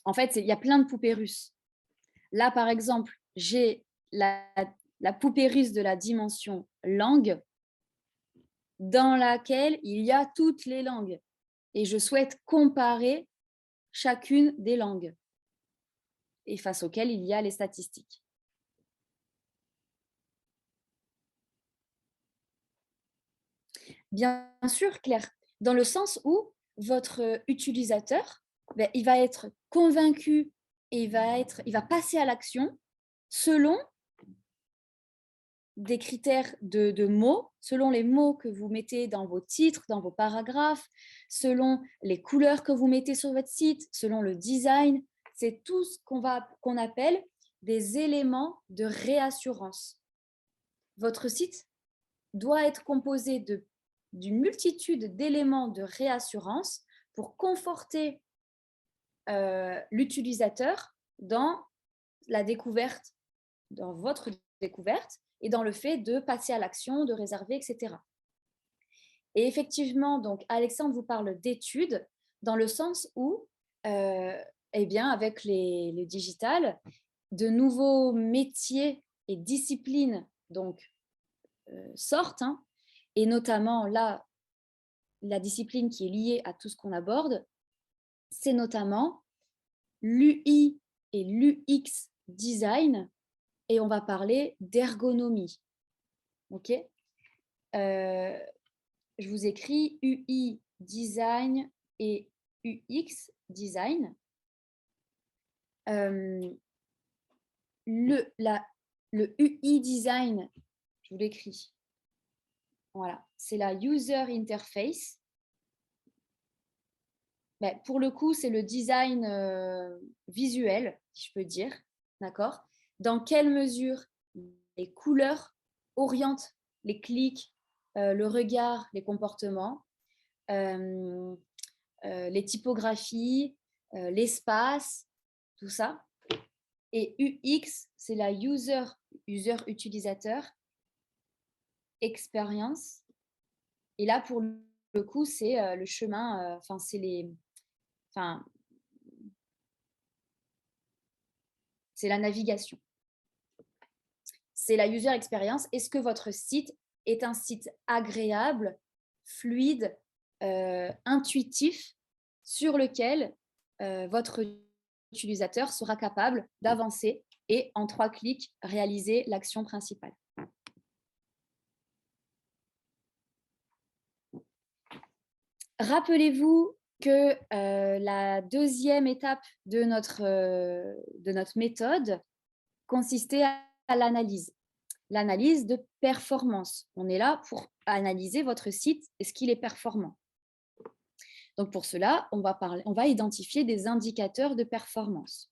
Speaker 2: en fait, il y a plein de poupées russes. Là, par exemple, j'ai la poupée russe de la dimension langue, dans laquelle il y a toutes les langues. Et je souhaite comparer chacune des langues et face auxquelles il y a les statistiques. Bien sûr, Claire, dans le sens où votre utilisateur, il va être convaincu et il va passer à l'action selon des critères de mots, selon les mots que vous mettez dans vos titres, dans vos paragraphes, selon les couleurs que vous mettez sur votre site, selon le design. C'est tout ce qu'on appelle des éléments de réassurance. Votre site doit être composé d'une multitude d'éléments de réassurance pour conforter l'utilisateur dans la découverte, dans votre découverte, et dans le fait de passer à l'action, de réserver, etc. Et effectivement, donc Alexandre vous parle d'études dans le sens où, eh bien, avec les digital, de nouveaux métiers et disciplines donc, sortent, hein, et notamment là, la discipline qui est liée à tout ce qu'on aborde, c'est notamment l'UI et l'UX design, et on va parler d'ergonomie. Ok, je vous écris UI design et UX design. Le UI design, je vous l'écris. Voilà, c'est la user interface. Ben, pour le coup, c'est le design visuel, si je peux dire. D'accord ? Dans quelle mesure les couleurs orientent les clics, le regard, les comportements, les typographies, l'espace, tout ça. Et UX, c'est la user utilisateur expérience. Et là, pour le coup, c'est le chemin, c'est la navigation. C'est la user experience. Est-ce que votre site est un site agréable, fluide, intuitif, sur lequel votre utilisateur sera capable d'avancer et en 3 clics réaliser l'action principale. Rappelez-vous que la deuxième étape de notre méthode consistait à l'analyse. L'analyse de performance. On est là pour analyser votre site, est-ce qu'il est performant? Donc pour cela, on va identifier des indicateurs de performance.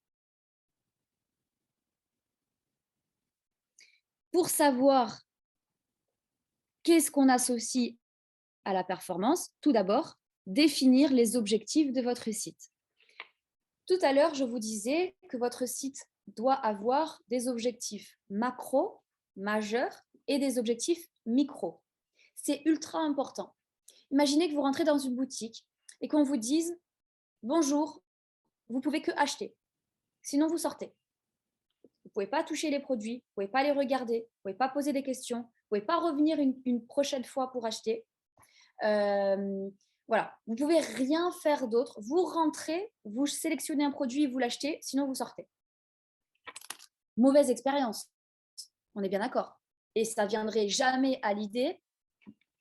Speaker 2: Pour savoir qu'est-ce qu'on associe à la performance, tout d'abord, définir les objectifs de votre site. Tout à l'heure, je vous disais que votre site doit avoir des objectifs macro, majeurs, et des objectifs micro. C'est ultra important. Imaginez que vous rentrez dans une boutique et qu'on vous dise « Bonjour, vous pouvez que acheter, sinon vous sortez. Vous ne pouvez pas toucher les produits, vous ne pouvez pas les regarder, vous ne pouvez pas poser des questions, vous ne pouvez pas revenir une prochaine fois pour acheter. Voilà, vous ne pouvez rien faire d'autre. Vous rentrez, vous sélectionnez un produit, vous l'achetez, sinon vous sortez. » Mauvaise expérience, on est bien d'accord. Et ça ne viendrait jamais à l'idée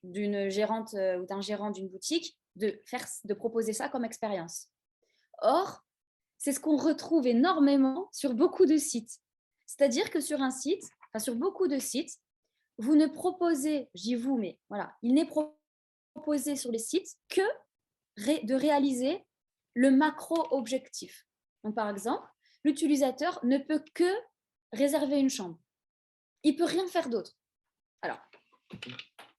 Speaker 2: d'une gérante ou d'un gérant d'une boutique de proposer ça comme expérience. Or, c'est ce qu'on retrouve énormément sur beaucoup de sites. C'est-à-dire que sur un site, enfin sur beaucoup de sites, vous ne proposez, je dis vous, mais voilà, il n'est proposé sur les sites que de réaliser le macro-objectif. Donc, par exemple, l'utilisateur ne peut que réserver une chambre. Il ne peut rien faire d'autre. Alors,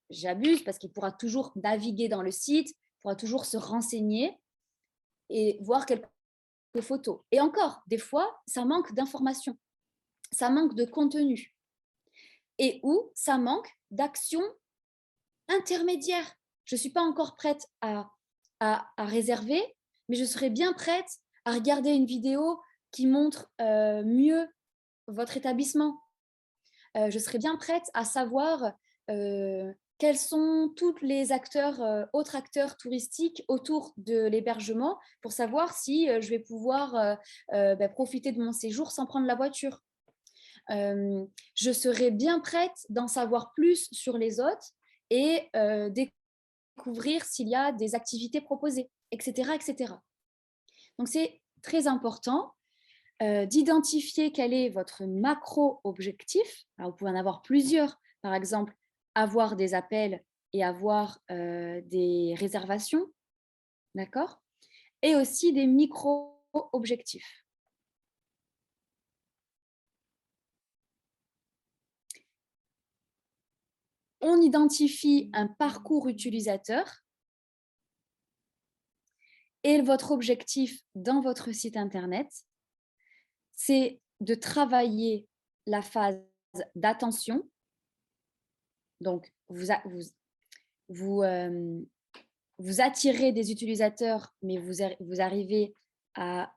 Speaker 2: j'abuse parce qu'il pourra toujours naviguer dans le site, il pourra toujours se renseigner et voir quelques photos. Et encore, des fois, ça manque d'informations, ça manque de contenu. Et ou ça manque d'action intermédiaire. Je ne suis pas encore prête à réserver, mais je serais bien prête à regarder une vidéo qui montre mieux votre établissement. Je serais bien prête à savoir quels sont tous les autres acteurs touristiques autour de l'hébergement pour savoir si je vais pouvoir profiter de mon séjour sans prendre la voiture. Je serais bien prête d'en savoir plus sur les hôtes et découvrir s'il y a des activités proposées, etc. etc. Donc, c'est très important d'identifier quel est votre macro-objectif. Alors, vous pouvez en avoir plusieurs. Par exemple, avoir des appels et avoir des réservations, d'accord? Et aussi des micro-objectifs. On identifie un parcours utilisateur et votre objectif dans votre site Internet, c'est de travailler la phase d'attention. Donc, vous attirez des utilisateurs, mais vous arrivez à...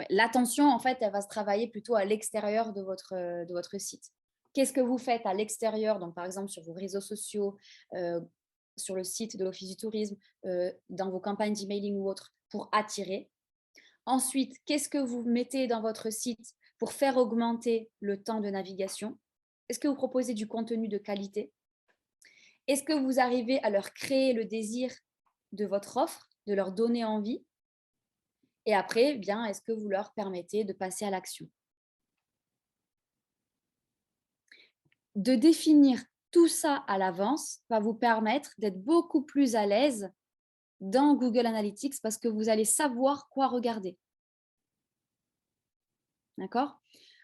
Speaker 2: l'attention, en fait, elle va se travailler plutôt à l'extérieur de votre site. Qu'est-ce que vous faites à l'extérieur, donc par exemple sur vos réseaux sociaux, sur le site de l'Office du tourisme, dans vos campagnes d'emailing ou autres, pour attirer. Ensuite, qu'est-ce que vous mettez dans votre site pour faire augmenter le temps de navigation? Est-ce que vous proposez du contenu de qualité? Est-ce que vous arrivez à leur créer le désir de votre offre, de leur donner envie? Et après, bien, est-ce que vous leur permettez de passer à l'action? De définir tout ça à l'avance va vous permettre d'être beaucoup plus à l'aise dans Google Analytics parce que vous allez savoir quoi regarder. D'accord?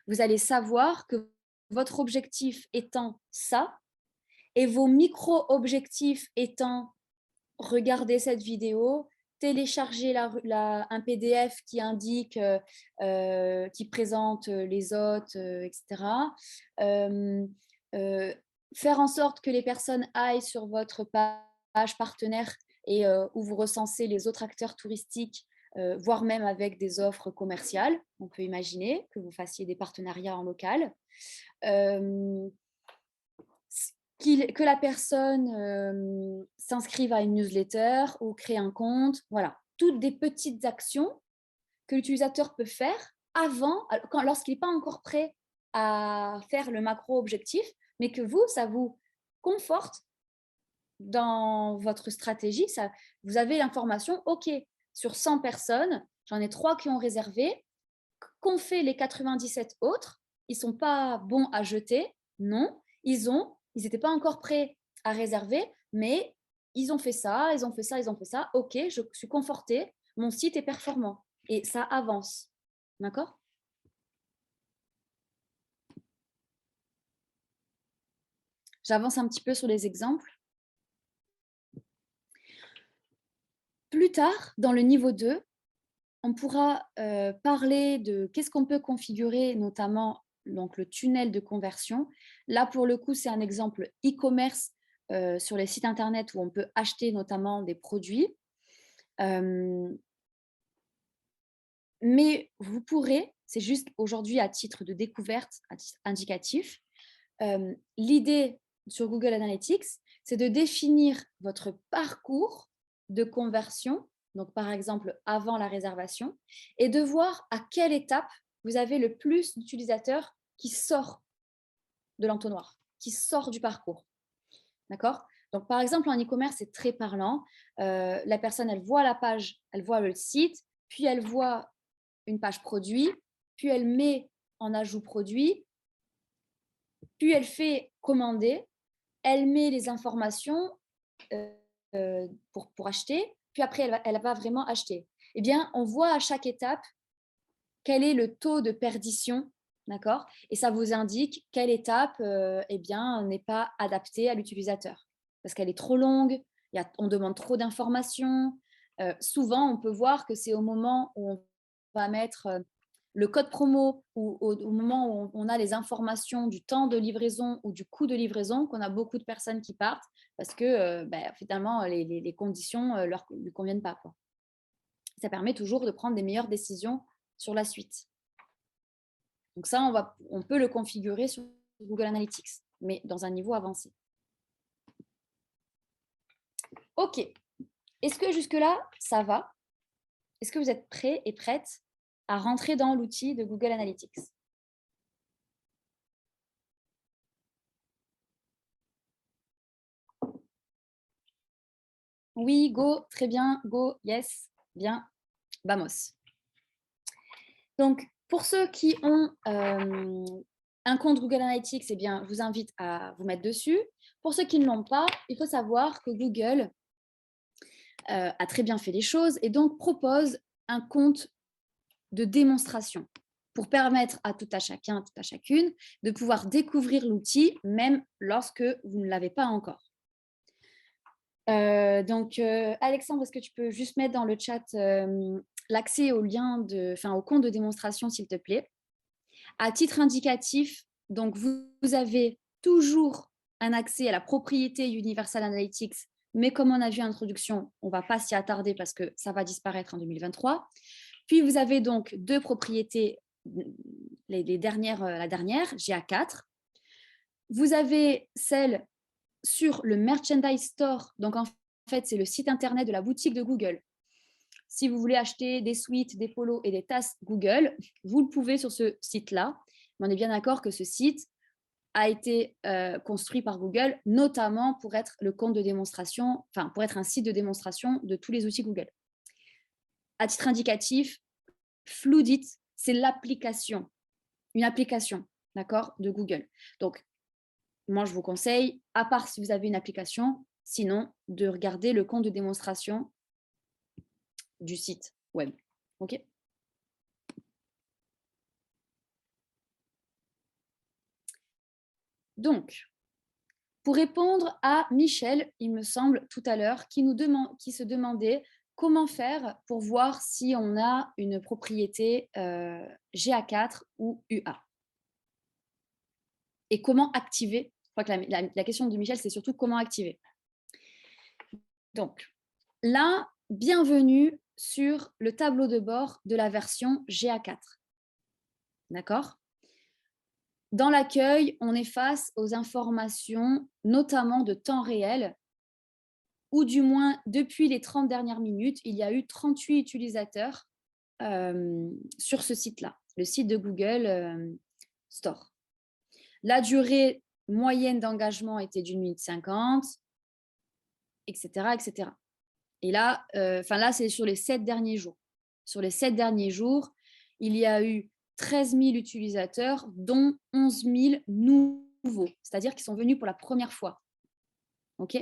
Speaker 2: Vous allez savoir que votre objectif étant ça et vos micro-objectifs étant regarder cette vidéo, télécharger un PDF qui indique, qui présente les hôtes, etc. Faire en sorte que les personnes aillent sur votre page partenaire et où vous recensez les autres acteurs touristiques, voire même avec des offres commerciales. On peut imaginer que vous fassiez des partenariats en local. Que la personne s'inscrive à une newsletter ou crée un compte. Voilà, toutes des petites actions que l'utilisateur peut faire lorsqu'il n'est pas encore prêt à faire le macro-objectif, mais que ça vous conforte dans votre stratégie. Vous avez l'information, OK, sur 100 personnes, j'en ai 3 qui ont réservé. Qu'ont fait les 97 autres? Ils ne sont pas bons à jeter? Non, ils n'étaient pas encore prêts à réserver, mais ils ont fait ça, ils ont fait ça, ils ont fait ça. OK, je suis confortée, mon site est performant et ça avance. D'accord? J'avance un petit peu sur les exemples. Plus tard, dans le niveau 2, on pourra parler de qu'est-ce qu'on peut configurer, notamment donc, le tunnel de conversion. Là, pour le coup, c'est un exemple e-commerce sur les sites Internet où on peut acheter notamment des produits. Mais vous pourrez, c'est juste aujourd'hui à titre de découverte, à titre indicatif, l'idée sur Google Analytics, c'est de définir votre parcours de conversion, donc par exemple avant la réservation, et de voir à quelle étape vous avez le plus d'utilisateurs qui sortent de l'entonnoir, qui sortent du parcours. D'accord? Donc par exemple en e-commerce, c'est très parlant. La personne, elle voit la page, elle voit le site, puis elle voit une page produit, puis elle met en ajout produit, puis elle fait commander, elle met les informations pour acheter, puis après elle va vraiment acheter. Eh bien, on voit à chaque étape quel est le taux de perdition, d'accord? Et ça vous indique quelle étape eh bien, n'est pas adaptée à l'utilisateur. Parce qu'elle est trop longue, on demande trop d'informations. Souvent, on peut voir que c'est au moment où on va mettre le code promo ou au moment où on a les informations du temps de livraison ou du coût de livraison qu'on a beaucoup de personnes qui partent parce que finalement, les conditions ne lui conviennent pas, quoi. Ça permet toujours de prendre des meilleures décisions sur la suite. Donc ça, on peut le configurer sur Google Analytics, mais dans un niveau avancé. OK. Est-ce que jusque-là, ça va? Est-ce que vous êtes prêts et prêtes à rentrer dans l'outil de Google Analytics? Oui, go, très bien, go, yes, bien, vamos. Donc, pour ceux qui ont un compte Google Analytics, eh bien, je vous invite à vous mettre dessus. Pour ceux qui ne l'ont pas, il faut savoir que Google a très bien fait les choses et donc propose un compte de démonstration pour permettre à tout à chacun, tout à chacune, de pouvoir découvrir l'outil même lorsque vous ne l'avez pas encore. Alexandre, est-ce que tu peux juste mettre dans le chat l'accès au lien au compte de démonstration, s'il te plaît. À titre indicatif, donc vous avez toujours un accès à la propriété Universal Analytics, mais comme on a vu en introduction, on ne va pas s'y attarder parce que ça va disparaître en 2023. Puis vous avez donc deux propriétés, la dernière, GA4. Vous avez celle sur le Merchandise Store, donc en fait, c'est le site internet de la boutique de Google. Si vous voulez acheter des sweats, des polos et des tasses Google, vous le pouvez sur ce site-là. Mais on est bien d'accord que ce site a été construit par Google, notamment pour être le compte de démonstration, pour être un site de démonstration de tous les outils Google. À titre indicatif, Floodit, c'est l'application, une application, d'accord, de Google. Donc, moi, je vous conseille, à part si vous avez une application, sinon, de regarder le compte de démonstration du site web. OK? Donc, pour répondre à Michel, il me semble, tout à l'heure, qui se demandait comment faire pour voir si on a une propriété GA4 ou UA. Et comment activer. Je crois que la question de Michel, c'est surtout comment activer. Donc, là, bienvenue sur le tableau de bord de la version GA4. D'accord? Dans l'accueil, on est face aux informations, notamment de temps réel, ou du moins depuis les 30 dernières minutes, il y a eu 38 utilisateurs sur ce site-là, le site de Google Store. La durée moyenne d'engagement était d'1 minute 50, etc., etc. Et là, là c'est sur les 7 derniers jours. Sur les 7 derniers jours, il y a eu 13 000 utilisateurs, dont 11 000 nouveaux, c'est-à-dire qui sont venus pour la première fois. OK ?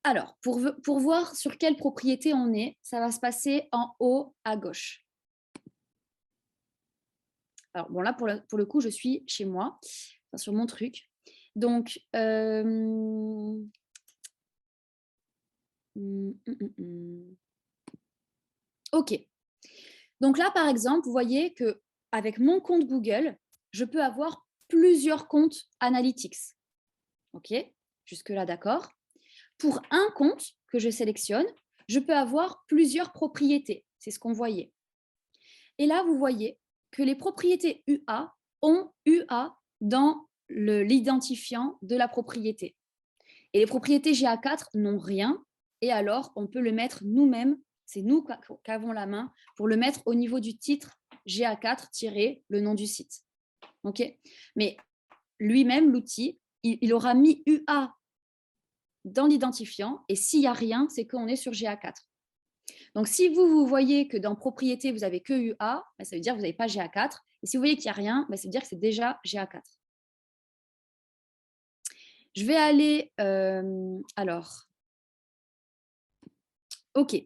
Speaker 2: Alors, pour voir sur quelle propriété on est, ça va se passer en haut à gauche. Alors, bon, là, pour le coup, je suis chez moi, sur mon truc. Donc, OK. Donc là, par exemple, vous voyez qu'avec mon compte Google, je peux avoir plusieurs comptes Analytics. OK, jusque-là, d'accord. Pour un compte que je sélectionne, je peux avoir plusieurs propriétés. C'est ce qu'on voyait. Et là, vous voyez que les propriétés UA ont UA dans l'identifiant de la propriété. Et les propriétés GA4 n'ont rien. Et alors, on peut le mettre nous-mêmes. C'est nous qui avons la main pour le mettre au niveau du titre GA4- le nom du site. Okay, mais lui-même, l'outil, il aura mis UA dans l'identifiant. Et s'il n'y a rien, c'est qu'on est sur GA4. Donc, si vous voyez que dans propriété, vous n'avez que UA, ça veut dire que vous n'avez pas GA4. Et si vous voyez qu'il n'y a rien, ça veut dire que c'est déjà GA4. Je vais aller, alors, OK.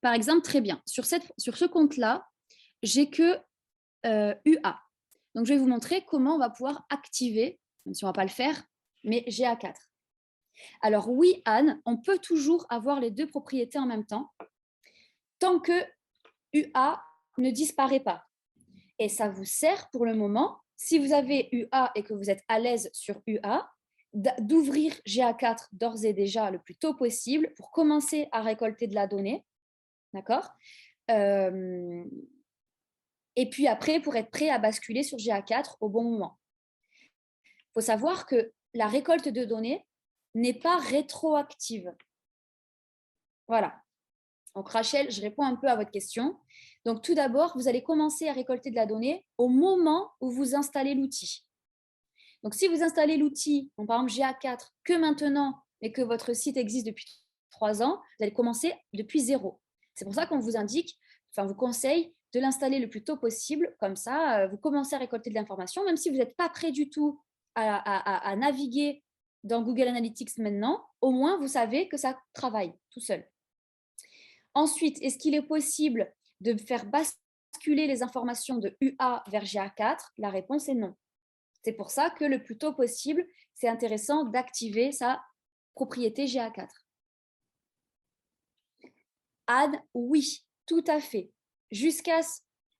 Speaker 2: Par exemple, très bien. Sur ce compte-là, j'ai que UA. Donc, je vais vous montrer comment on va pouvoir activer, même si on ne va pas le faire, mais GA4. Alors, oui, Anne, on peut toujours avoir les deux propriétés en même temps, tant que UA ne disparaît pas. Et ça vous sert pour le moment, si vous avez UA et que vous êtes à l'aise sur UA, d'ouvrir GA4 d'ores et déjà le plus tôt possible pour commencer à récolter de la donnée. D'accord, et puis après, pour être prêt à basculer sur GA4 au bon moment. Il faut savoir que la récolte de données n'est pas rétroactive. Voilà. Donc, Rachel, je réponds un peu à votre question. Donc, tout d'abord, vous allez commencer à récolter de la donnée au moment où vous installez l'outil. Donc, si vous installez l'outil, par exemple GA4, que maintenant, mais que votre site existe depuis 3 ans, vous allez commencer depuis 0. C'est pour ça qu'on vous indique, vous conseille de l'installer le plus tôt possible. Comme ça, vous commencez à récolter de l'information, même si vous n'êtes pas prêt du tout à naviguer dans Google Analytics maintenant, au moins, vous savez que ça travaille tout seul. Ensuite, est-ce qu'il est possible de faire basculer les informations de UA vers GA4 ? La réponse est non. C'est pour ça que le plus tôt possible, c'est intéressant d'activer sa propriété GA4. Anne, oui, tout à fait.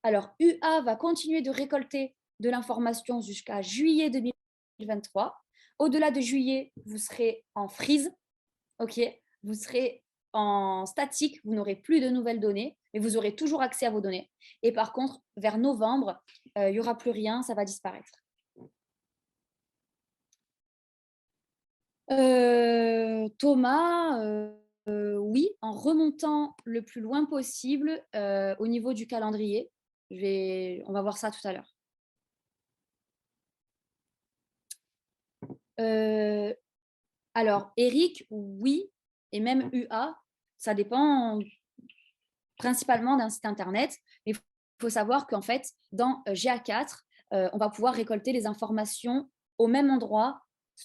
Speaker 2: Alors, UA va continuer de récolter de l'information jusqu'à juillet 2023. Au-delà de juillet, vous serez en freeze, ok ? Vous serez en statique, vous n'aurez plus de nouvelles données, mais vous aurez toujours accès à vos données. Et par contre, vers novembre, il n'y aura plus rien, ça va disparaître. Thomas, oui, en remontant le plus loin possible au niveau du calendrier. On va voir ça tout à l'heure. Alors, Eric, oui, et même UA, ça dépend principalement d'un site internet, mais il faut savoir qu'en fait, dans GA4, on va pouvoir récolter les informations au même endroit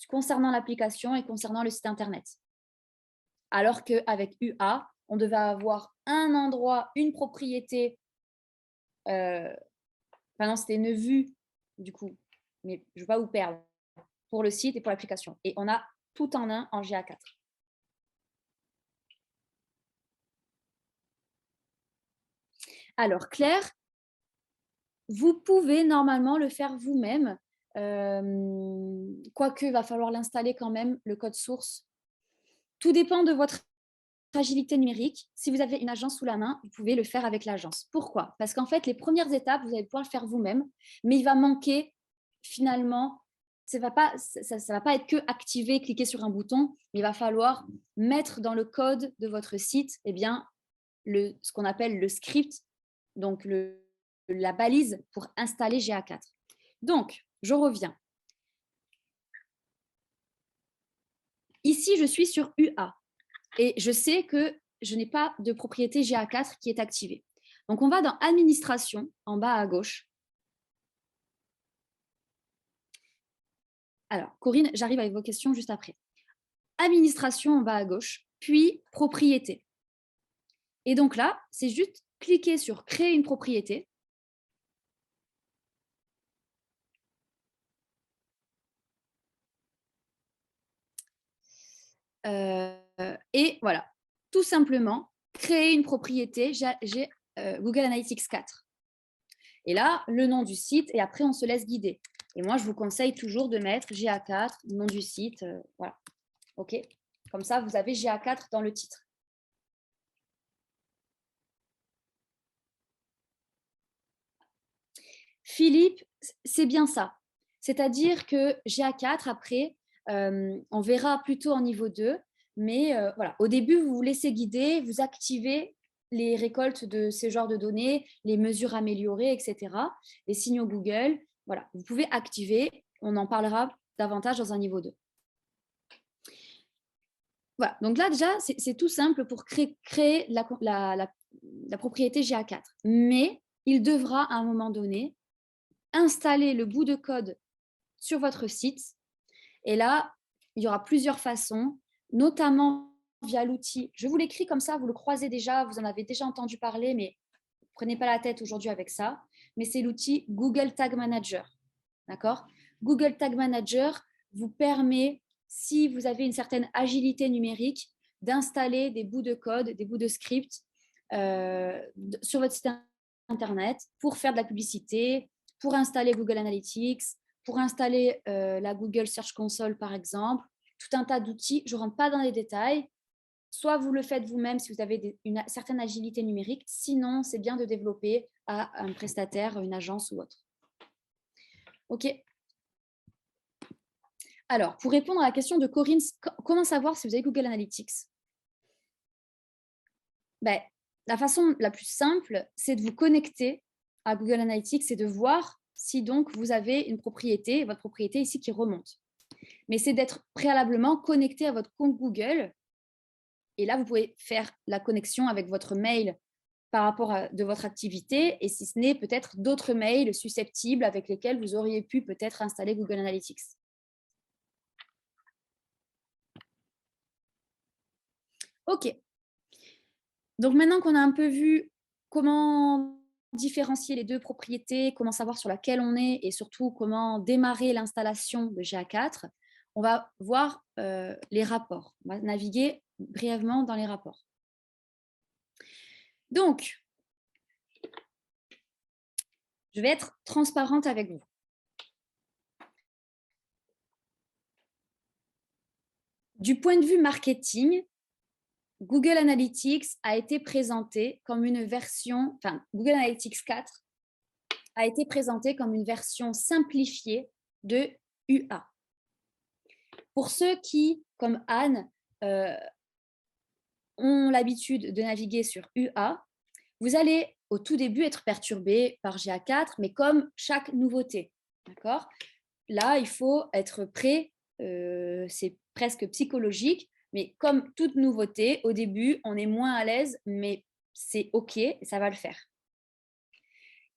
Speaker 2: concernant l'application et concernant le site internet. Alors qu'avec UA, on devait avoir un endroit, une propriété, non, c'était une vue, du coup, mais je ne veux pas vous perdre, pour le site et pour l'application. Et on a tout en un en GA4. Alors, Claire, vous pouvez normalement le faire vous-même, quoique il va falloir l'installer quand même, le code source. Tout dépend de votre agilité numérique. Si vous avez une agence sous la main, vous pouvez le faire avec l'agence. Pourquoi ? Parce qu'en fait, les premières étapes, vous allez pouvoir le faire vous-même, mais il va manquer finalement, ça ne va pas être que activer, cliquer sur un bouton, mais il va falloir mettre dans le code de votre site ce qu'on appelle le script, donc la balise pour installer GA4. Donc, je reviens. Ici, je suis sur UA et je sais que je n'ai pas de propriété GA4 qui est activée. Donc, on va dans Administration, en bas à gauche. Alors, Corinne, j'arrive avec vos questions juste après. Administration en bas à gauche, puis Propriété. Et donc là, c'est juste cliquer sur Créer une propriété. Et voilà, tout simplement, créer une propriété Google Analytics 4. Et là, le nom du site, et après, on se laisse guider. Et moi, je vous conseille toujours de mettre GA4, nom du site, voilà. OK. Comme ça, vous avez GA4 dans le titre. Philippe, c'est bien ça. C'est-à-dire que GA4, après, on verra plutôt en niveau 2, mais voilà, au début, vous vous laissez guider, vous activez les récoltes de ces genres de données, les mesures améliorées, etc., les signaux Google. Voilà, vous pouvez activer, on en parlera davantage dans un niveau 2. Voilà, donc là déjà, c'est tout simple pour créer la propriété GA4. Mais il devra à un moment donné installer le bout de code sur votre site. Et là, il y aura plusieurs façons, notamment via l'outil. Je vous l'écris comme ça, vous le croisez déjà, vous en avez déjà entendu parler, mais ne prenez pas la tête aujourd'hui avec ça. Mais c'est l'outil Google Tag Manager. D'accord ? Google Tag Manager vous permet, si vous avez une certaine agilité numérique, d'installer des bouts de code, des bouts de script sur votre site internet pour faire de la publicité, pour installer Google Analytics, pour installer la Google Search Console, par exemple, tout un tas d'outils. Je ne rentre pas dans les détails. Soit vous le faites vous-même si vous avez une certaine agilité numérique. Sinon, c'est bien de développer à un prestataire, une agence ou autre. OK. Alors, pour répondre à la question de Corinne, comment savoir si vous avez Google Analytics ? Ben, la façon la plus simple, c'est de vous connecter à Google Analytics et de voir si donc vous avez une propriété, votre propriété ici qui remonte. Mais c'est d'être préalablement connecté à votre compte Google. Et là, vous pouvez faire la connexion avec votre mail par rapport de votre activité et si ce n'est peut-être d'autres mails susceptibles avec lesquels vous auriez pu peut-être installer Google Analytics. OK. Donc maintenant qu'on a un peu vu comment différencier les deux propriétés, comment savoir sur laquelle on est et surtout comment démarrer l'installation de GA4, on va voir les rapports. On va naviguer brièvement dans les rapports. Donc, je vais être transparente avec vous. Du point de vue marketing, Google Analytics a été présenté comme une version, enfin, Google Analytics 4 a été présenté comme une version simplifiée de UA. Pour ceux qui, comme Anne, ont l'habitude de naviguer sur UA, vous allez au tout début être perturbé par GA4, mais comme chaque nouveauté. D'accord ? Là, il faut être prêt, c'est presque psychologique, mais comme toute nouveauté, au début, on est moins à l'aise, mais c'est OK, ça va le faire.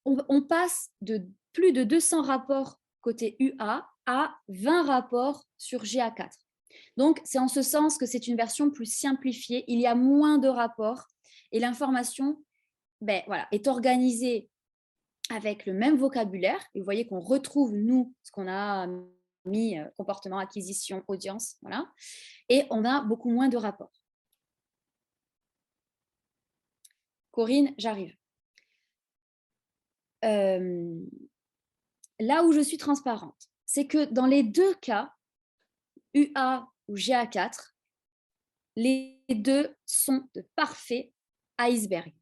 Speaker 2: On passe de plus de 200 rapports côté UA à 20 rapports sur GA4. Donc, c'est en ce sens que c'est une version plus simplifiée. Il y a moins de rapports et l'information est organisée avec le même vocabulaire. Et vous voyez qu'on retrouve, nous, ce qu'on a mis, comportement, acquisition, audience. Voilà. Et on a beaucoup moins de rapports. Corinne, j'arrive. Là où je suis transparente, c'est que dans les deux cas, UA ou GA4, les deux sont de parfaits icebergs.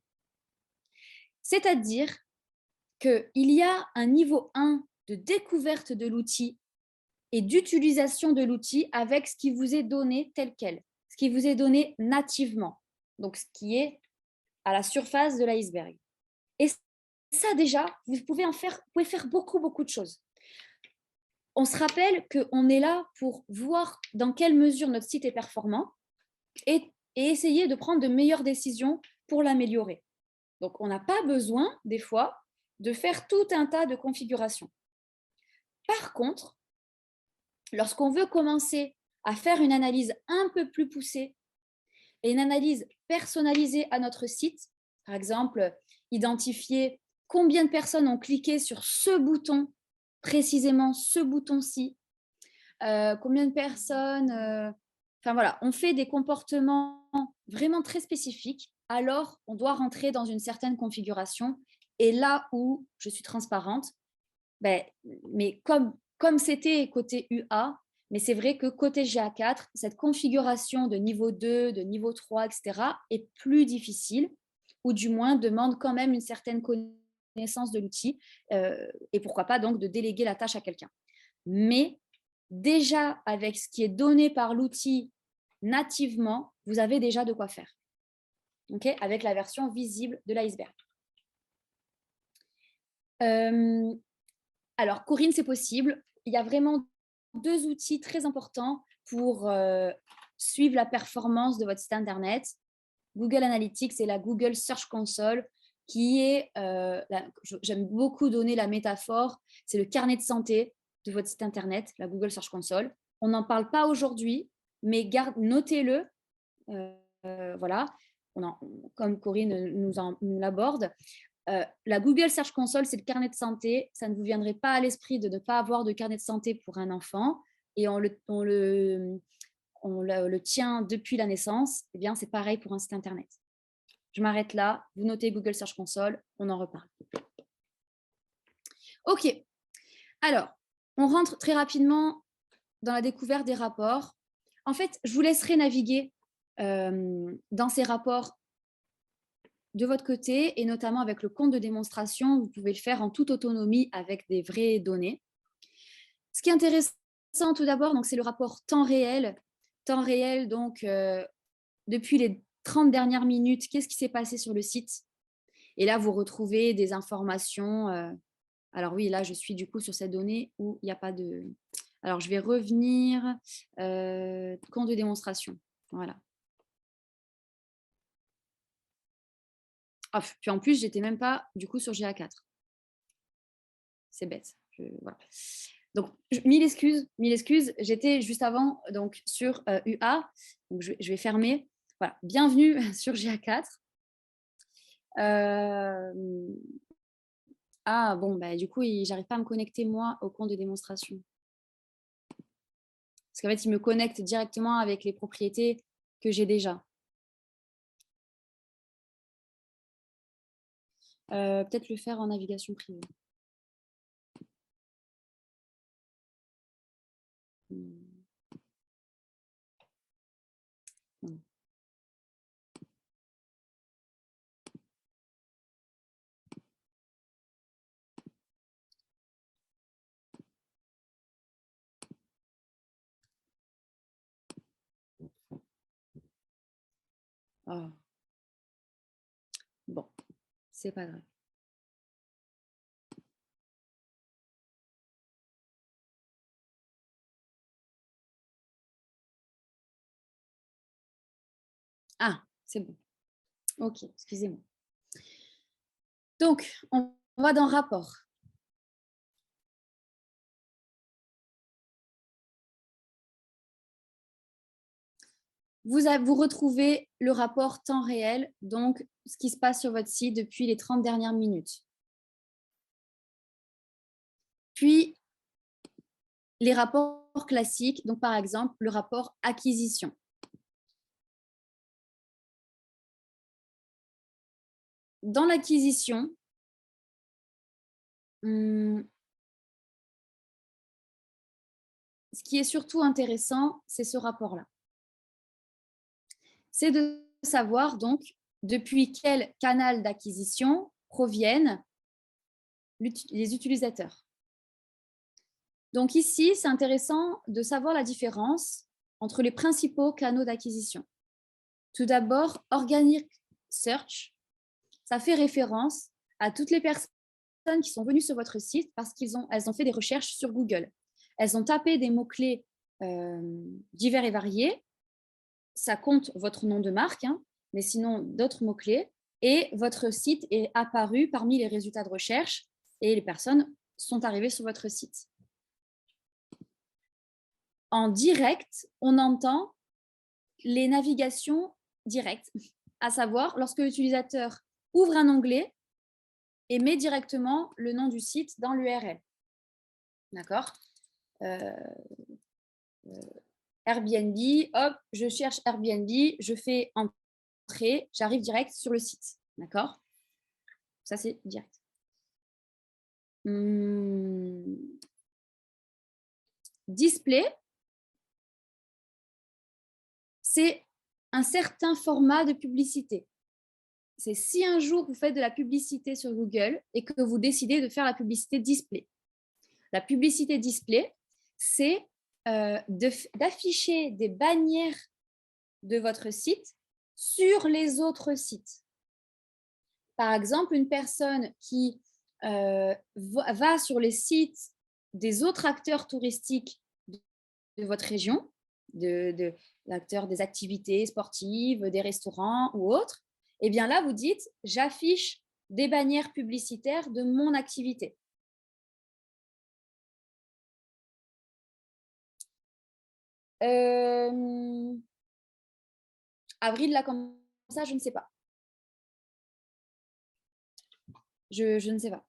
Speaker 2: C'est-à-dire qu'il y a un niveau 1 de découverte de l'outil et d'utilisation de l'outil avec ce qui vous est donné tel quel, ce qui vous est donné nativement, donc ce qui est à la surface de l'iceberg. Et ça déjà, vous pouvez faire beaucoup de choses. On se rappelle qu'on est là pour voir dans quelle mesure notre site est performant et essayer de prendre de meilleures décisions pour l'améliorer. Donc, on n'a pas besoin, des fois, de faire tout un tas de configurations. Par contre, lorsqu'on veut commencer à faire une analyse un peu plus poussée et une analyse personnalisée à notre site, par exemple, identifier combien de personnes ont cliqué sur ce bouton, précisément ce bouton-ci, combien de personnes... Enfin voilà, on fait des comportements vraiment très spécifiques alors on doit rentrer dans une certaine configuration. Et là où je suis transparente, ben, mais comme c'était côté UA, mais c'est vrai que côté GA4, cette configuration de niveau 2, de niveau 3, etc., est plus difficile, ou du moins demande quand même une certaine connaissance de l'outil, et pourquoi pas donc de déléguer la tâche à quelqu'un. Mais déjà, avec ce qui est donné par l'outil nativement, vous avez déjà de quoi faire. Okay, avec la version visible de l'iceberg. Alors, Corinne, c'est possible. Il y a vraiment 2 outils très importants pour suivre la performance de votre site Internet. Google Analytics et la Google Search Console, qui est, j'aime beaucoup donner la métaphore, c'est le carnet de santé de votre site Internet, la Google Search Console. On n'en parle pas aujourd'hui, mais notez-le. Voilà, comme Corinne nous l'aborde. La Google Search Console, c'est le carnet de santé. Ça ne vous viendrait pas à l'esprit de ne pas avoir de carnet de santé pour un enfant et on le tient depuis la naissance. Eh bien, c'est pareil pour un site Internet. Je m'arrête là. Vous notez Google Search Console. On en reparle. OK. Alors, on rentre très rapidement dans la découverte des rapports. En fait, je vous laisserai naviguer dans ces rapports de votre côté, et notamment avec le compte de démonstration, vous pouvez le faire en toute autonomie avec des vraies données. Ce qui est intéressant tout d'abord, c'est le rapport temps réel. Temps réel, donc depuis les 30 dernières minutes, qu'est-ce qui s'est passé sur le site? Et là, vous retrouvez des informations. Alors oui, là, je suis du coup sur cette donnée où il n'y a pas de... Alors, je vais revenir, compte de démonstration. Voilà. Puis en plus, j'étais même pas du coup sur GA4. C'est bête. Voilà. Donc, mille excuses. J'étais juste avant donc sur UA. Donc, je vais fermer. Voilà. Bienvenue sur GA4. Ah bon, bah, du coup, j'arrive pas à me connecter moi au compte de démonstration. Parce qu'en fait, il me connecte directement avec les propriétés que j'ai déjà. Peut-être le faire en navigation privée. Oh. Bon, c'est pas grave. Ah, c'est bon. Ok, excusez-moi. Donc, on va dans rapport. Vous retrouvez le rapport temps réel, donc ce qui se passe sur votre site depuis les 30 dernières minutes. Puis, les rapports classiques, donc par exemple, le rapport acquisition. Dans l'acquisition, ce qui est surtout intéressant, c'est ce rapport-là. C'est de savoir donc depuis quel canal d'acquisition proviennent les utilisateurs. Donc ici, c'est intéressant de savoir la différence entre les principaux canaux d'acquisition. Tout d'abord, Organic Search, ça fait référence à toutes les personnes qui sont venues sur votre site parce qu'elles ont fait des recherches sur Google. Elles ont tapé des mots-clés divers et variés. Ça compte votre nom de marque, mais sinon d'autres mots-clés. Et votre site est apparu parmi les résultats de recherche et les personnes sont arrivées sur votre site. En direct, on entend les navigations directes, à savoir lorsque l'utilisateur ouvre un onglet et met directement le nom du site dans l'URL. D'accord ? Airbnb, hop, je cherche Airbnb, je fais Enter, rentrer, j'arrive direct sur le site. D'accord? Ça, c'est direct. Display, c'est un certain format de publicité. C'est si un jour vous faites de la publicité sur Google et que vous décidez de faire la publicité display. La publicité display, c'est d'afficher des bannières de votre site sur les autres sites. Par exemple, une personne qui va sur les sites des autres acteurs touristiques de votre région, de l'acteur des activités sportives, des restaurants ou autres, et bien là, vous dites « j'affiche des bannières publicitaires de mon activité ». Avril, là, comme ça, je ne sais pas. Je ne sais pas.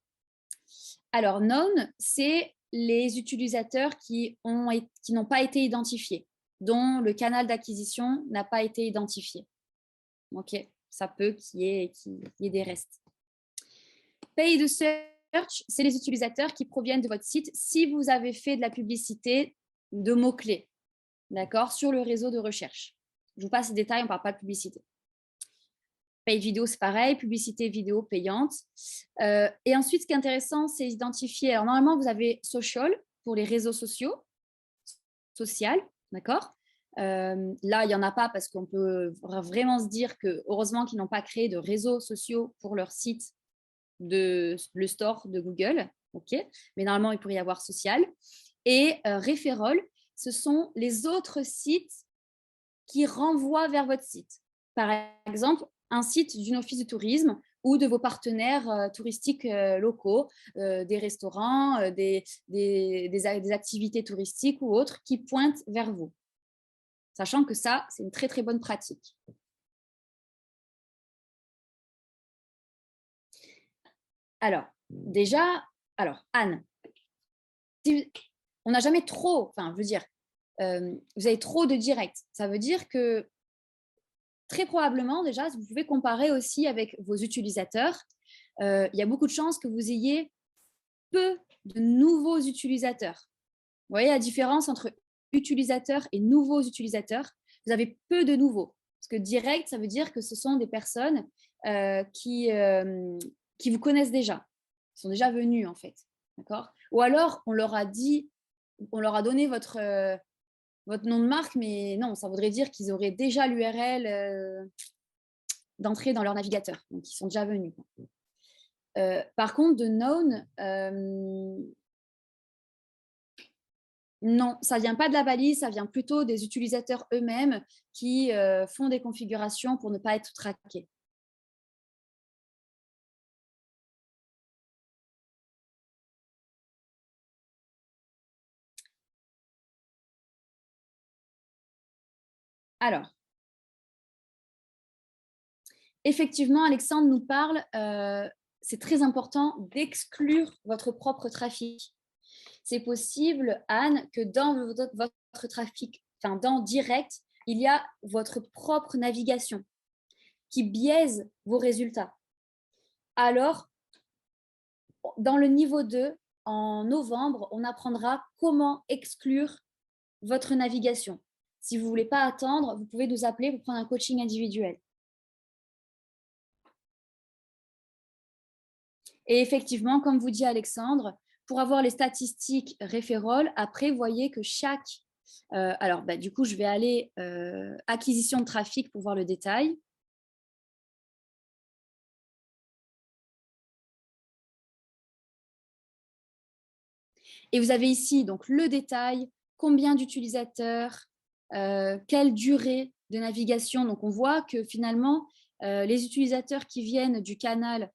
Speaker 2: Alors, known, c'est les utilisateurs qui n'ont pas été identifiés, dont le canal d'acquisition n'a pas été identifié. Ok, ça peut qu'il y ait des restes. Paid search, c'est les utilisateurs qui proviennent de votre site si vous avez fait de la publicité de mots-clés, d'accord, sur le réseau de recherche. Je vous passe les détails, on ne parle pas de publicité. Paid vidéo, c'est pareil, publicité vidéo payante. Et ensuite, ce qui est intéressant, c'est identifier. Alors, normalement, vous avez social pour les réseaux sociaux, social, d'accord. Là, il n'y en a pas parce qu'on peut vraiment se dire que heureusement qu'ils n'ont pas créé de réseaux sociaux pour leur site, le store de Google. Ok, mais normalement, il pourrait y avoir social. Et referral, ce sont les autres sites qui renvoient vers votre site. Par exemple, un site d'une office de tourisme ou de vos partenaires touristiques locaux, des restaurants, des activités touristiques ou autres qui pointent vers vous. Sachant que ça, c'est une très, très bonne pratique. Alors, déjà, Anne, on n'a jamais trop, enfin, je veux dire, vous avez trop de directs. Ça veut dire que très probablement, déjà, vous pouvez comparer aussi avec vos utilisateurs. Il y a beaucoup de chances que vous ayez peu de nouveaux utilisateurs. Vous voyez la différence entre utilisateurs et nouveaux utilisateurs? Vous avez peu de nouveaux. Parce que direct, ça veut dire que ce sont des personnes qui vous connaissent déjà. Ils sont déjà venus, en fait. D'accord? Ou alors, on leur a donné votre nom de marque, mais non, ça voudrait dire qu'ils auraient déjà l'URL d'entrée dans leur navigateur. Donc, ils sont déjà venus. Par contre, de known, non, ça ne vient pas de la balise, ça vient plutôt des utilisateurs eux-mêmes qui font des configurations pour ne pas être traqués. Alors, effectivement, Alexandre nous parle, c'est très important d'exclure votre propre trafic. C'est possible, Anne, que dans votre trafic, enfin dans direct, il y a votre propre navigation qui biaise vos résultats. Alors, dans le niveau 2, en novembre, on apprendra comment exclure votre navigation. Si vous ne voulez pas attendre, vous pouvez nous appeler pour prendre un coaching individuel. Et effectivement, comme vous dit Alexandre, pour avoir les statistiques referral, après, vous voyez que chaque... du coup, je vais aller acquisition de trafic pour voir le détail. Et vous avez ici donc le détail, combien d'utilisateurs, quelle durée de navigation. Donc, on voit que finalement, les utilisateurs qui viennent du canal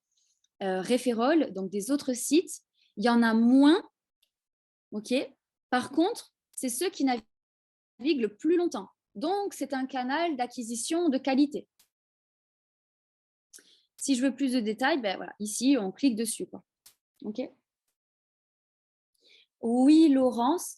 Speaker 2: referral, donc des autres sites, il y en a moins. Ok. Par contre, c'est ceux qui naviguent le plus longtemps. Donc, c'est un canal d'acquisition de qualité. Si je veux plus de détails, ben voilà, ici, on clique dessus, quoi. Ok. Oui, Laurence.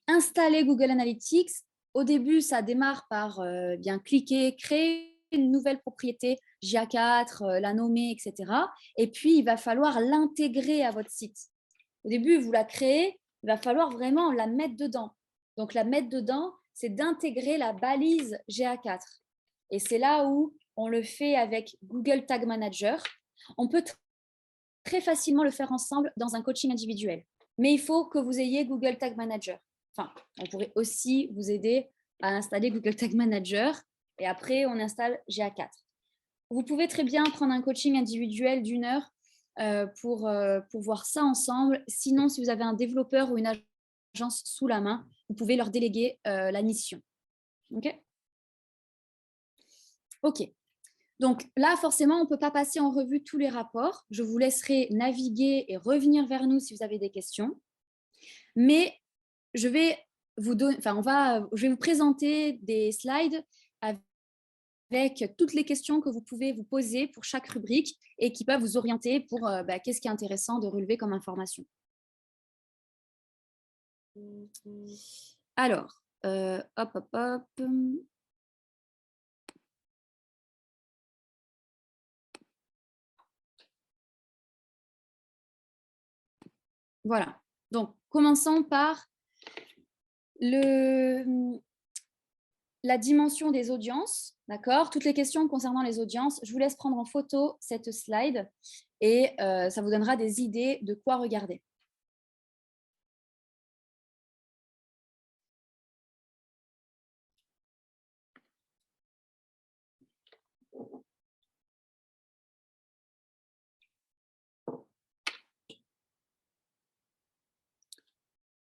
Speaker 2: Installer Google Analytics, au début, ça démarre par bien cliquer, créer une nouvelle propriété, GA4, la nommer, etc. Et puis, il va falloir l'intégrer à votre site. Au début, vous la créez, il va falloir vraiment la mettre dedans. Donc, la mettre dedans, c'est d'intégrer la balise GA4. Et c'est là où on le fait avec Google Tag Manager. On peut très facilement le faire ensemble dans un coaching individuel. Mais il faut que vous ayez Google Tag Manager. Enfin, on pourrait aussi vous aider à installer Google Tag Manager et après, on installe GA4. Vous pouvez très bien prendre un coaching individuel d'1 heure pour voir ça ensemble. Sinon, si vous avez un développeur ou une agence sous la main, vous pouvez leur déléguer la mission. OK. Donc là, forcément, on ne peut pas passer en revue tous les rapports. Je vous laisserai naviguer et revenir vers nous si vous avez des questions. Mais je vais vous présenter des slides avec toutes les questions que vous pouvez vous poser pour chaque rubrique et qui peuvent vous orienter pour qu'est-ce qui est intéressant de relever comme information. Alors, hop. Voilà. Donc, commençons par la dimension des audiences, d'accord? Toutes les questions concernant les audiences, je vous laisse prendre en photo cette slide et ça vous donnera des idées de quoi regarder.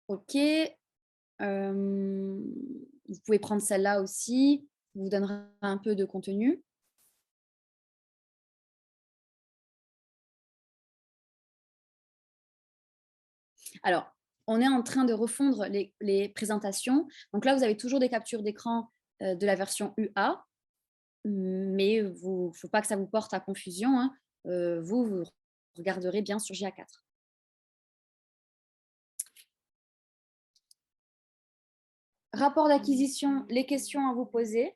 Speaker 2: OK. Vous pouvez prendre celle-là aussi, ça vous donnera un peu de contenu. Alors, on est en train de refondre les présentations. Donc là, vous avez toujours des captures d'écran de la version UA, mais il ne faut pas que ça vous porte à confusion, hein. Vous regarderez bien sur GA4. Rapport d'acquisition, les questions à vous poser.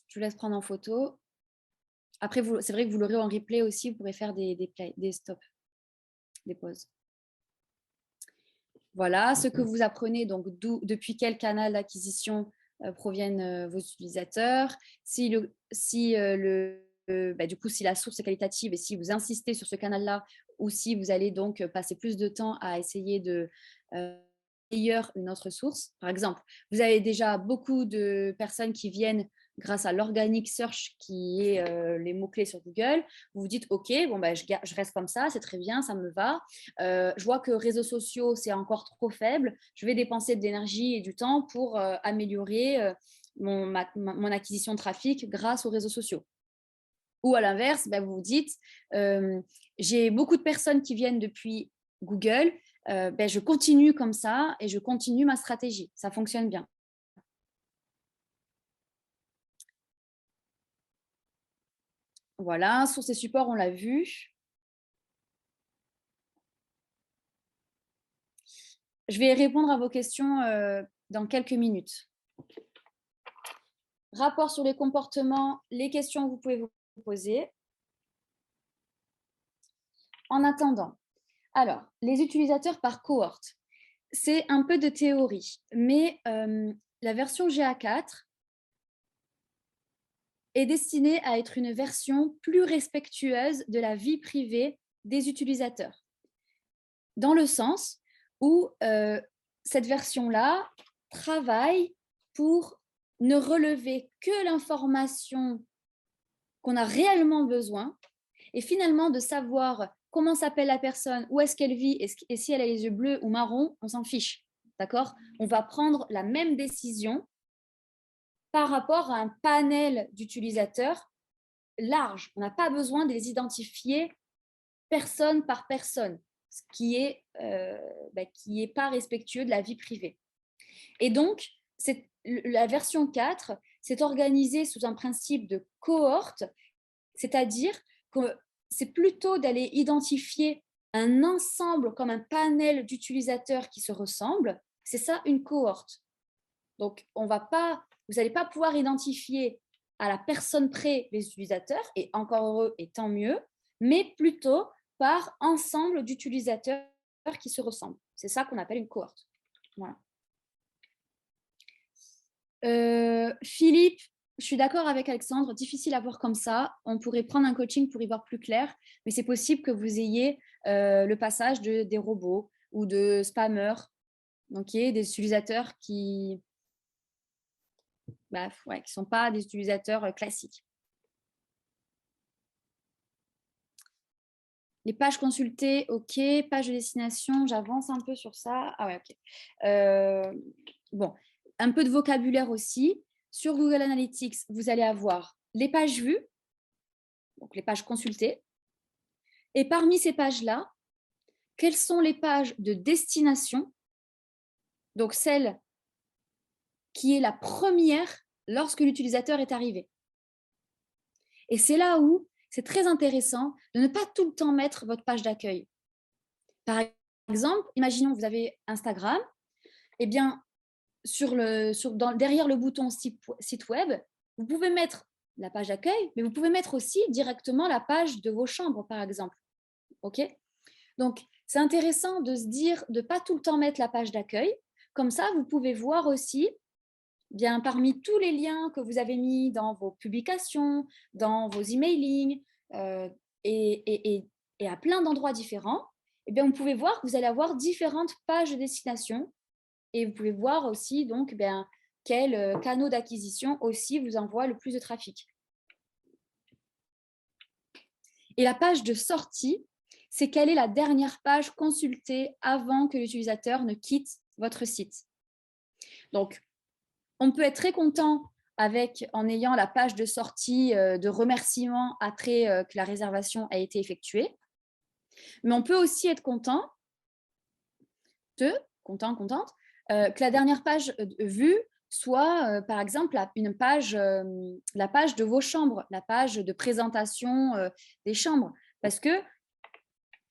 Speaker 2: Je vous laisse prendre en photo. Après, c'est vrai que vous l'aurez en replay aussi, vous pourrez faire des stops, des pauses. Voilà, ce que vous apprenez, donc depuis quel canal d'acquisition proviennent vos utilisateurs. Si du coup, si la source est qualitative et si vous insistez sur ce canal-là, ou si vous allez donc passer plus de temps à essayer de meilleure une autre source. Par exemple, vous avez déjà beaucoup de personnes qui viennent grâce à l'organic search qui est les mots-clés sur Google. Vous vous dites, OK, bon, je reste comme ça, c'est très bien, ça me va. Je vois que réseaux sociaux, c'est encore trop faible. Je vais dépenser de l'énergie et du temps pour améliorer mon acquisition de trafic grâce aux réseaux sociaux. Ou à l'inverse, vous vous dites, j'ai beaucoup de personnes qui viennent depuis Google, je continue comme ça et je continue ma stratégie. Ça fonctionne bien. Voilà, sources et supports, on l'a vu. Je vais répondre à vos questions dans quelques minutes. Rapport sur les comportements, les questions que vous pouvez vous poser. En attendant, alors, les utilisateurs par cohorte, c'est un peu de théorie, mais la version GA4 est destinée à être une version plus respectueuse de la vie privée des utilisateurs. Dans le sens où cette version-là travaille pour ne relever que l'information qu'on a réellement besoin et finalement de savoir comment s'appelle la personne, où est-ce qu'elle vit et si elle a les yeux bleus ou marrons, on s'en fiche. D'accord ? On va prendre la même décision par rapport à un panel d'utilisateurs large. On n'a pas besoin de les identifier personne par personne, ce qui est pas respectueux de la vie privée. Et donc, la version 4, c'est organisé sous un principe de cohorte, c'est-à-dire que c'est plutôt d'aller identifier un ensemble comme un panel d'utilisateurs qui se ressemblent. C'est ça une cohorte. Donc, vous n'allez pas pouvoir identifier à la personne près les utilisateurs, et encore heureux et tant mieux, mais plutôt par ensemble d'utilisateurs qui se ressemblent. C'est ça qu'on appelle une cohorte. Voilà. Philippe, je suis d'accord avec Alexandre, difficile à voir comme ça. On pourrait prendre un coaching pour y voir plus clair, mais c'est possible que vous ayez le passage des robots ou de spammers, donc des utilisateurs qui ne sont pas des utilisateurs classiques. Les pages consultées, ok. Page de destination, j'avance un peu sur ça. Ah ouais, ok. Bon, un peu de vocabulaire aussi. Sur Google Analytics, vous allez avoir les pages vues, donc les pages consultées. Et parmi ces pages-là, quelles sont les pages de destination? Donc celle qui est la première lorsque l'utilisateur est arrivé. Et c'est là où c'est très intéressant de ne pas tout le temps mettre votre page d'accueil. Par exemple, imaginons que vous avez Instagram, eh bien, derrière le bouton site web, vous pouvez mettre la page d'accueil, mais vous pouvez mettre aussi directement la page de vos chambres, par exemple. OK? Donc, c'est intéressant de se dire de ne pas tout le temps mettre la page d'accueil. Comme ça, vous pouvez voir aussi, bien, parmi tous les liens que vous avez mis dans vos publications, dans vos emailings et à plein d'endroits différents, eh bien, vous pouvez voir que vous allez avoir différentes pages de destination et vous pouvez voir aussi donc, quel canaux d'acquisition aussi vous envoie le plus de trafic. Et la page de sortie, c'est quelle est la dernière page consultée avant que l'utilisateur ne quitte votre site. Donc, on peut être très content en ayant la page de sortie de remerciement après que la réservation a été effectuée. Mais on peut aussi être contente, que la dernière page vue soit, par exemple, la page de vos chambres, la page de présentation des chambres. Parce que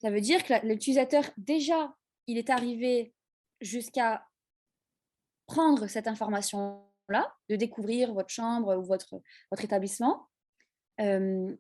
Speaker 2: ça veut dire que l'utilisateur, déjà, il est arrivé jusqu'à prendre cette information-là, de découvrir votre chambre ou votre établissement. Et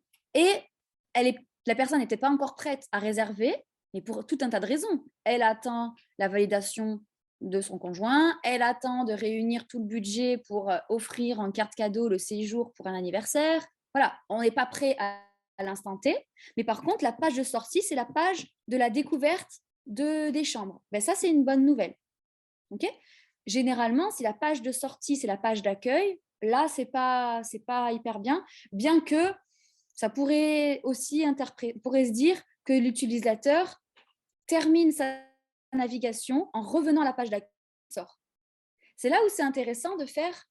Speaker 2: la personne n'était pas encore prête à réserver, mais pour tout un tas de raisons. Elle attend la validation de son conjoint, elle attend de réunir tout le budget pour offrir en carte cadeau le séjour pour un anniversaire. Voilà, on n'est pas prêt à l'instant T, mais par contre, la page de sortie, c'est la page de la découverte des chambres. Ça, c'est une bonne nouvelle. Okay, généralement, si la page de sortie, c'est la page d'accueil, là, c'est pas hyper bien que ça pourrait aussi pourrait se dire que l'utilisateur termine sa navigation en revenant à la page d'accueil. C'est là où c'est intéressant de faire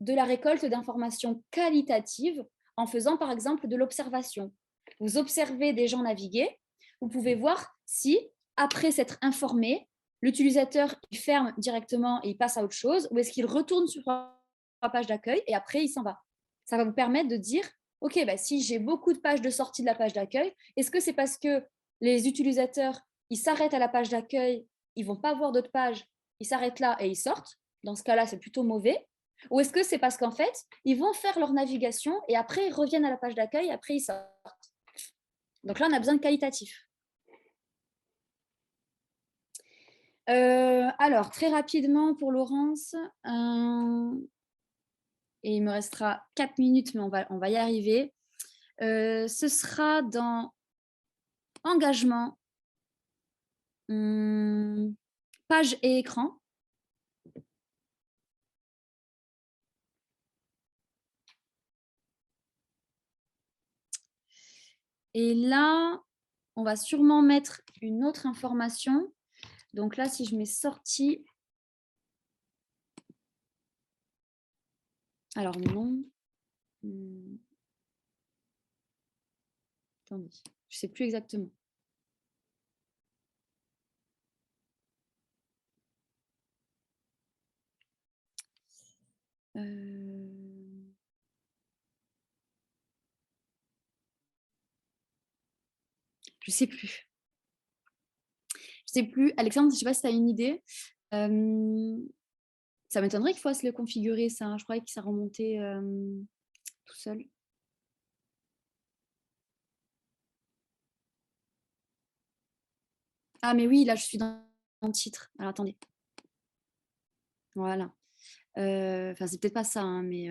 Speaker 2: de la récolte d'informations qualitatives en faisant par exemple de l'observation. Vous observez des gens naviguer, vous pouvez voir si, après s'être informé, l'utilisateur il ferme directement et il passe à autre chose, ou est-ce qu'il retourne sur la page d'accueil et après il s'en va. Ça va vous permettre de dire, ok, si j'ai beaucoup de pages de sortie de la page d'accueil, est-ce que c'est parce que les utilisateurs ils s'arrêtent à la page d'accueil, ils vont pas voir d'autres pages, ils s'arrêtent là et ils sortent? Dans ce cas-là, c'est plutôt mauvais. Ou est-ce que c'est parce qu'en fait, ils vont faire leur navigation et après, ils reviennent à la page d'accueil et après, ils sortent? Donc là, on a besoin de qualitatif. Alors, très rapidement pour Laurence, et il me restera 4 minutes, mais on va y arriver. Ce sera dans engagement, page et écran. Et là, on va sûrement mettre une autre information. Donc là, si je mets sortie, alors non. Attendez, je ne sais plus exactement. Je ne sais plus. Je sais plus. Alexandre, je ne sais pas si tu as une idée. Ça m'étonnerait qu'il fasse le configurer, ça. Je croyais que ça remontait tout seul. Ah, mais oui, là, je suis dans le titre. Alors, attendez. Voilà. Enfin, c'est peut-être pas ça, hein, mais...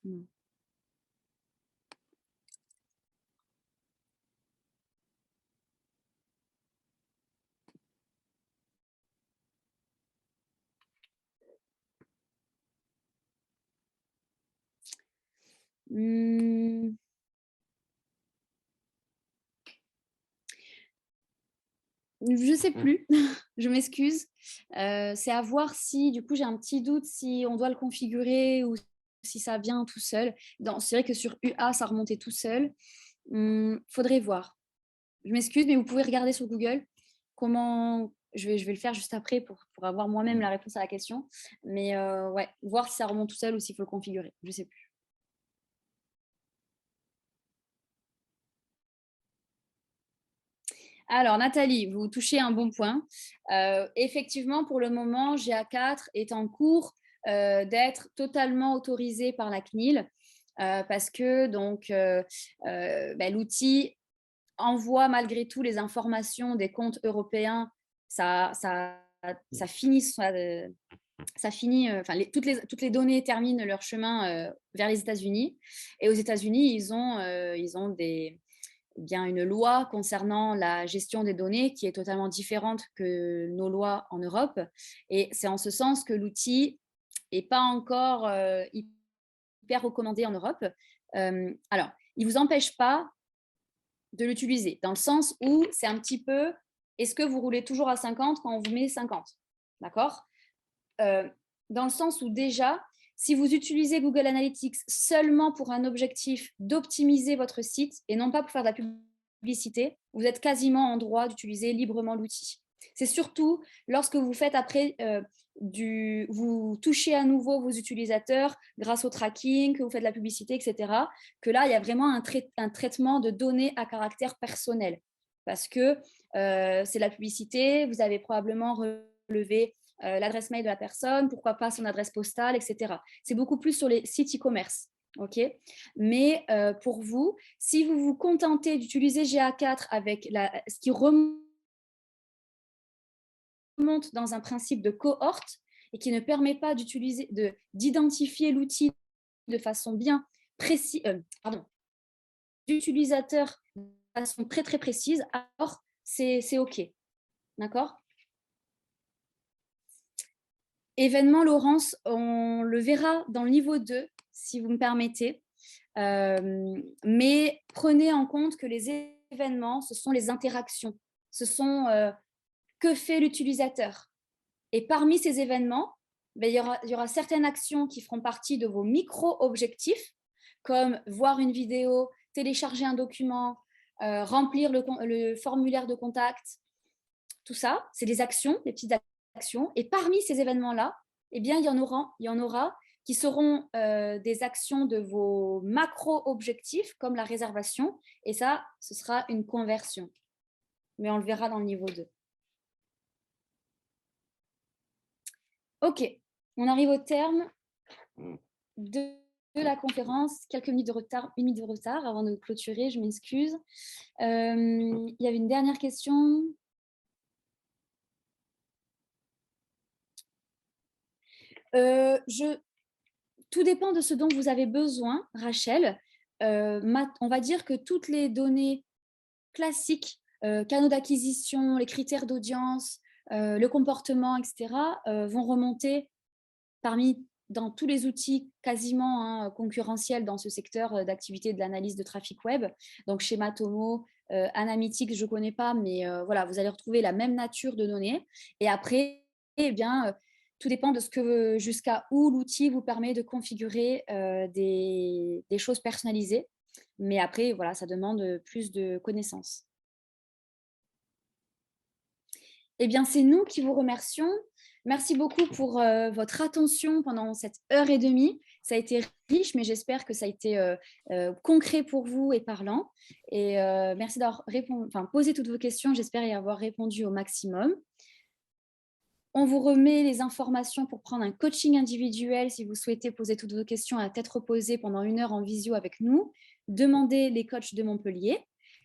Speaker 2: non. Je ne sais plus, je m'excuse. C'est à voir si, du coup, j'ai un petit doute si on doit le configurer ou si ça vient tout seul. C'est vrai que sur UA, ça remontait tout seul. Faudrait voir. Je m'excuse, mais vous pouvez regarder sur Google comment... Je vais le faire juste après pour avoir moi-même la réponse à la question. Mais ouais, voir si ça remonte tout seul ou s'il faut le configurer. Je ne sais plus. Alors, Nathalie, vous touchez un bon point. Effectivement, pour le moment, GA4 est en cours d'être totalement autorisé par la CNIL parce que l'outil envoie malgré tout les informations des comptes européens. Ça finit, toutes les données terminent leur chemin vers les États-Unis. Et aux États-Unis, ils ont une loi concernant la gestion des données qui est totalement différente que nos lois en Europe. Et c'est en ce sens que l'outil n'est pas encore hyper recommandé en Europe. Alors, il ne vous empêche pas de l'utiliser, dans le sens où c'est un petit peu, est-ce que vous roulez toujours à 50 quand on vous met 50 ? D'accord ? Dans le sens où déjà, si vous utilisez Google Analytics seulement pour un objectif d'optimiser votre site et non pas pour faire de la publicité, vous êtes quasiment en droit d'utiliser librement l'outil. C'est surtout lorsque vous faites après vous touchez à nouveau vos utilisateurs grâce au tracking, que vous faites de la publicité, etc., que là, il y a vraiment un traitement de données à caractère personnel. Parce que c'est la publicité, vous avez probablement relevé l'adresse mail de la personne, pourquoi pas son adresse postale, etc. C'est beaucoup plus sur les sites e-commerce. Okay. Mais pour vous, si vous vous contentez d'utiliser GA4 avec ce qui remonte dans un principe de cohorte et qui ne permet pas d'identifier l'outil de façon bien précise, d'utilisateur de façon très très précise, alors c'est OK. D'accord ? Événement Laurence, on le verra dans le niveau 2, si vous me permettez. Mais prenez en compte que les événements, ce sont les interactions. Ce sont que fait l'utilisateur. Et parmi ces événements, il y aura certaines actions qui feront partie de vos micro-objectifs, comme voir une vidéo, télécharger un document, remplir le formulaire de contact. Tout ça, c'est des actions, des petites actions. Et parmi ces événements-là, eh bien, il y en aura qui seront des actions de vos macro-objectifs, comme la réservation. Et ça, ce sera une conversion. Mais on le verra dans le niveau 2. OK, on arrive au terme de la conférence. Quelques minutes de retard, une minute de retard avant de clôturer, je m'excuse. Il y avait une dernière question. Tout dépend de ce dont vous avez besoin, Rachel. On va dire que toutes les données classiques, canaux d'acquisition, les critères d'audience, le comportement, etc., vont remonter dans tous les outils quasiment concurrentiels dans ce secteur d'activité de l'analyse de trafic web. Donc, chez Matomo, Analytics, je ne connais pas, mais voilà, vous allez retrouver la même nature de données. Et après, eh bien, tout dépend de jusqu'à où l'outil vous permet de configurer des choses personnalisées. Mais après, voilà, ça demande plus de connaissances. Eh bien, c'est nous qui vous remercions Merci beaucoup pour votre attention pendant cette heure et demie. Ça a été riche, mais j'espère que ça a été concret pour vous et parlant. Et merci d'avoir posé toutes vos questions. J'espère y avoir répondu au maximum. On vous remet les informations pour prendre un coaching individuel si vous souhaitez poser toutes vos questions à tête reposée pendant 1 heure en visio avec nous. Demandez les coachs de Montpellier.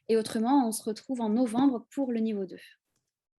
Speaker 2: Et autrement, on se retrouve en novembre pour le niveau 2.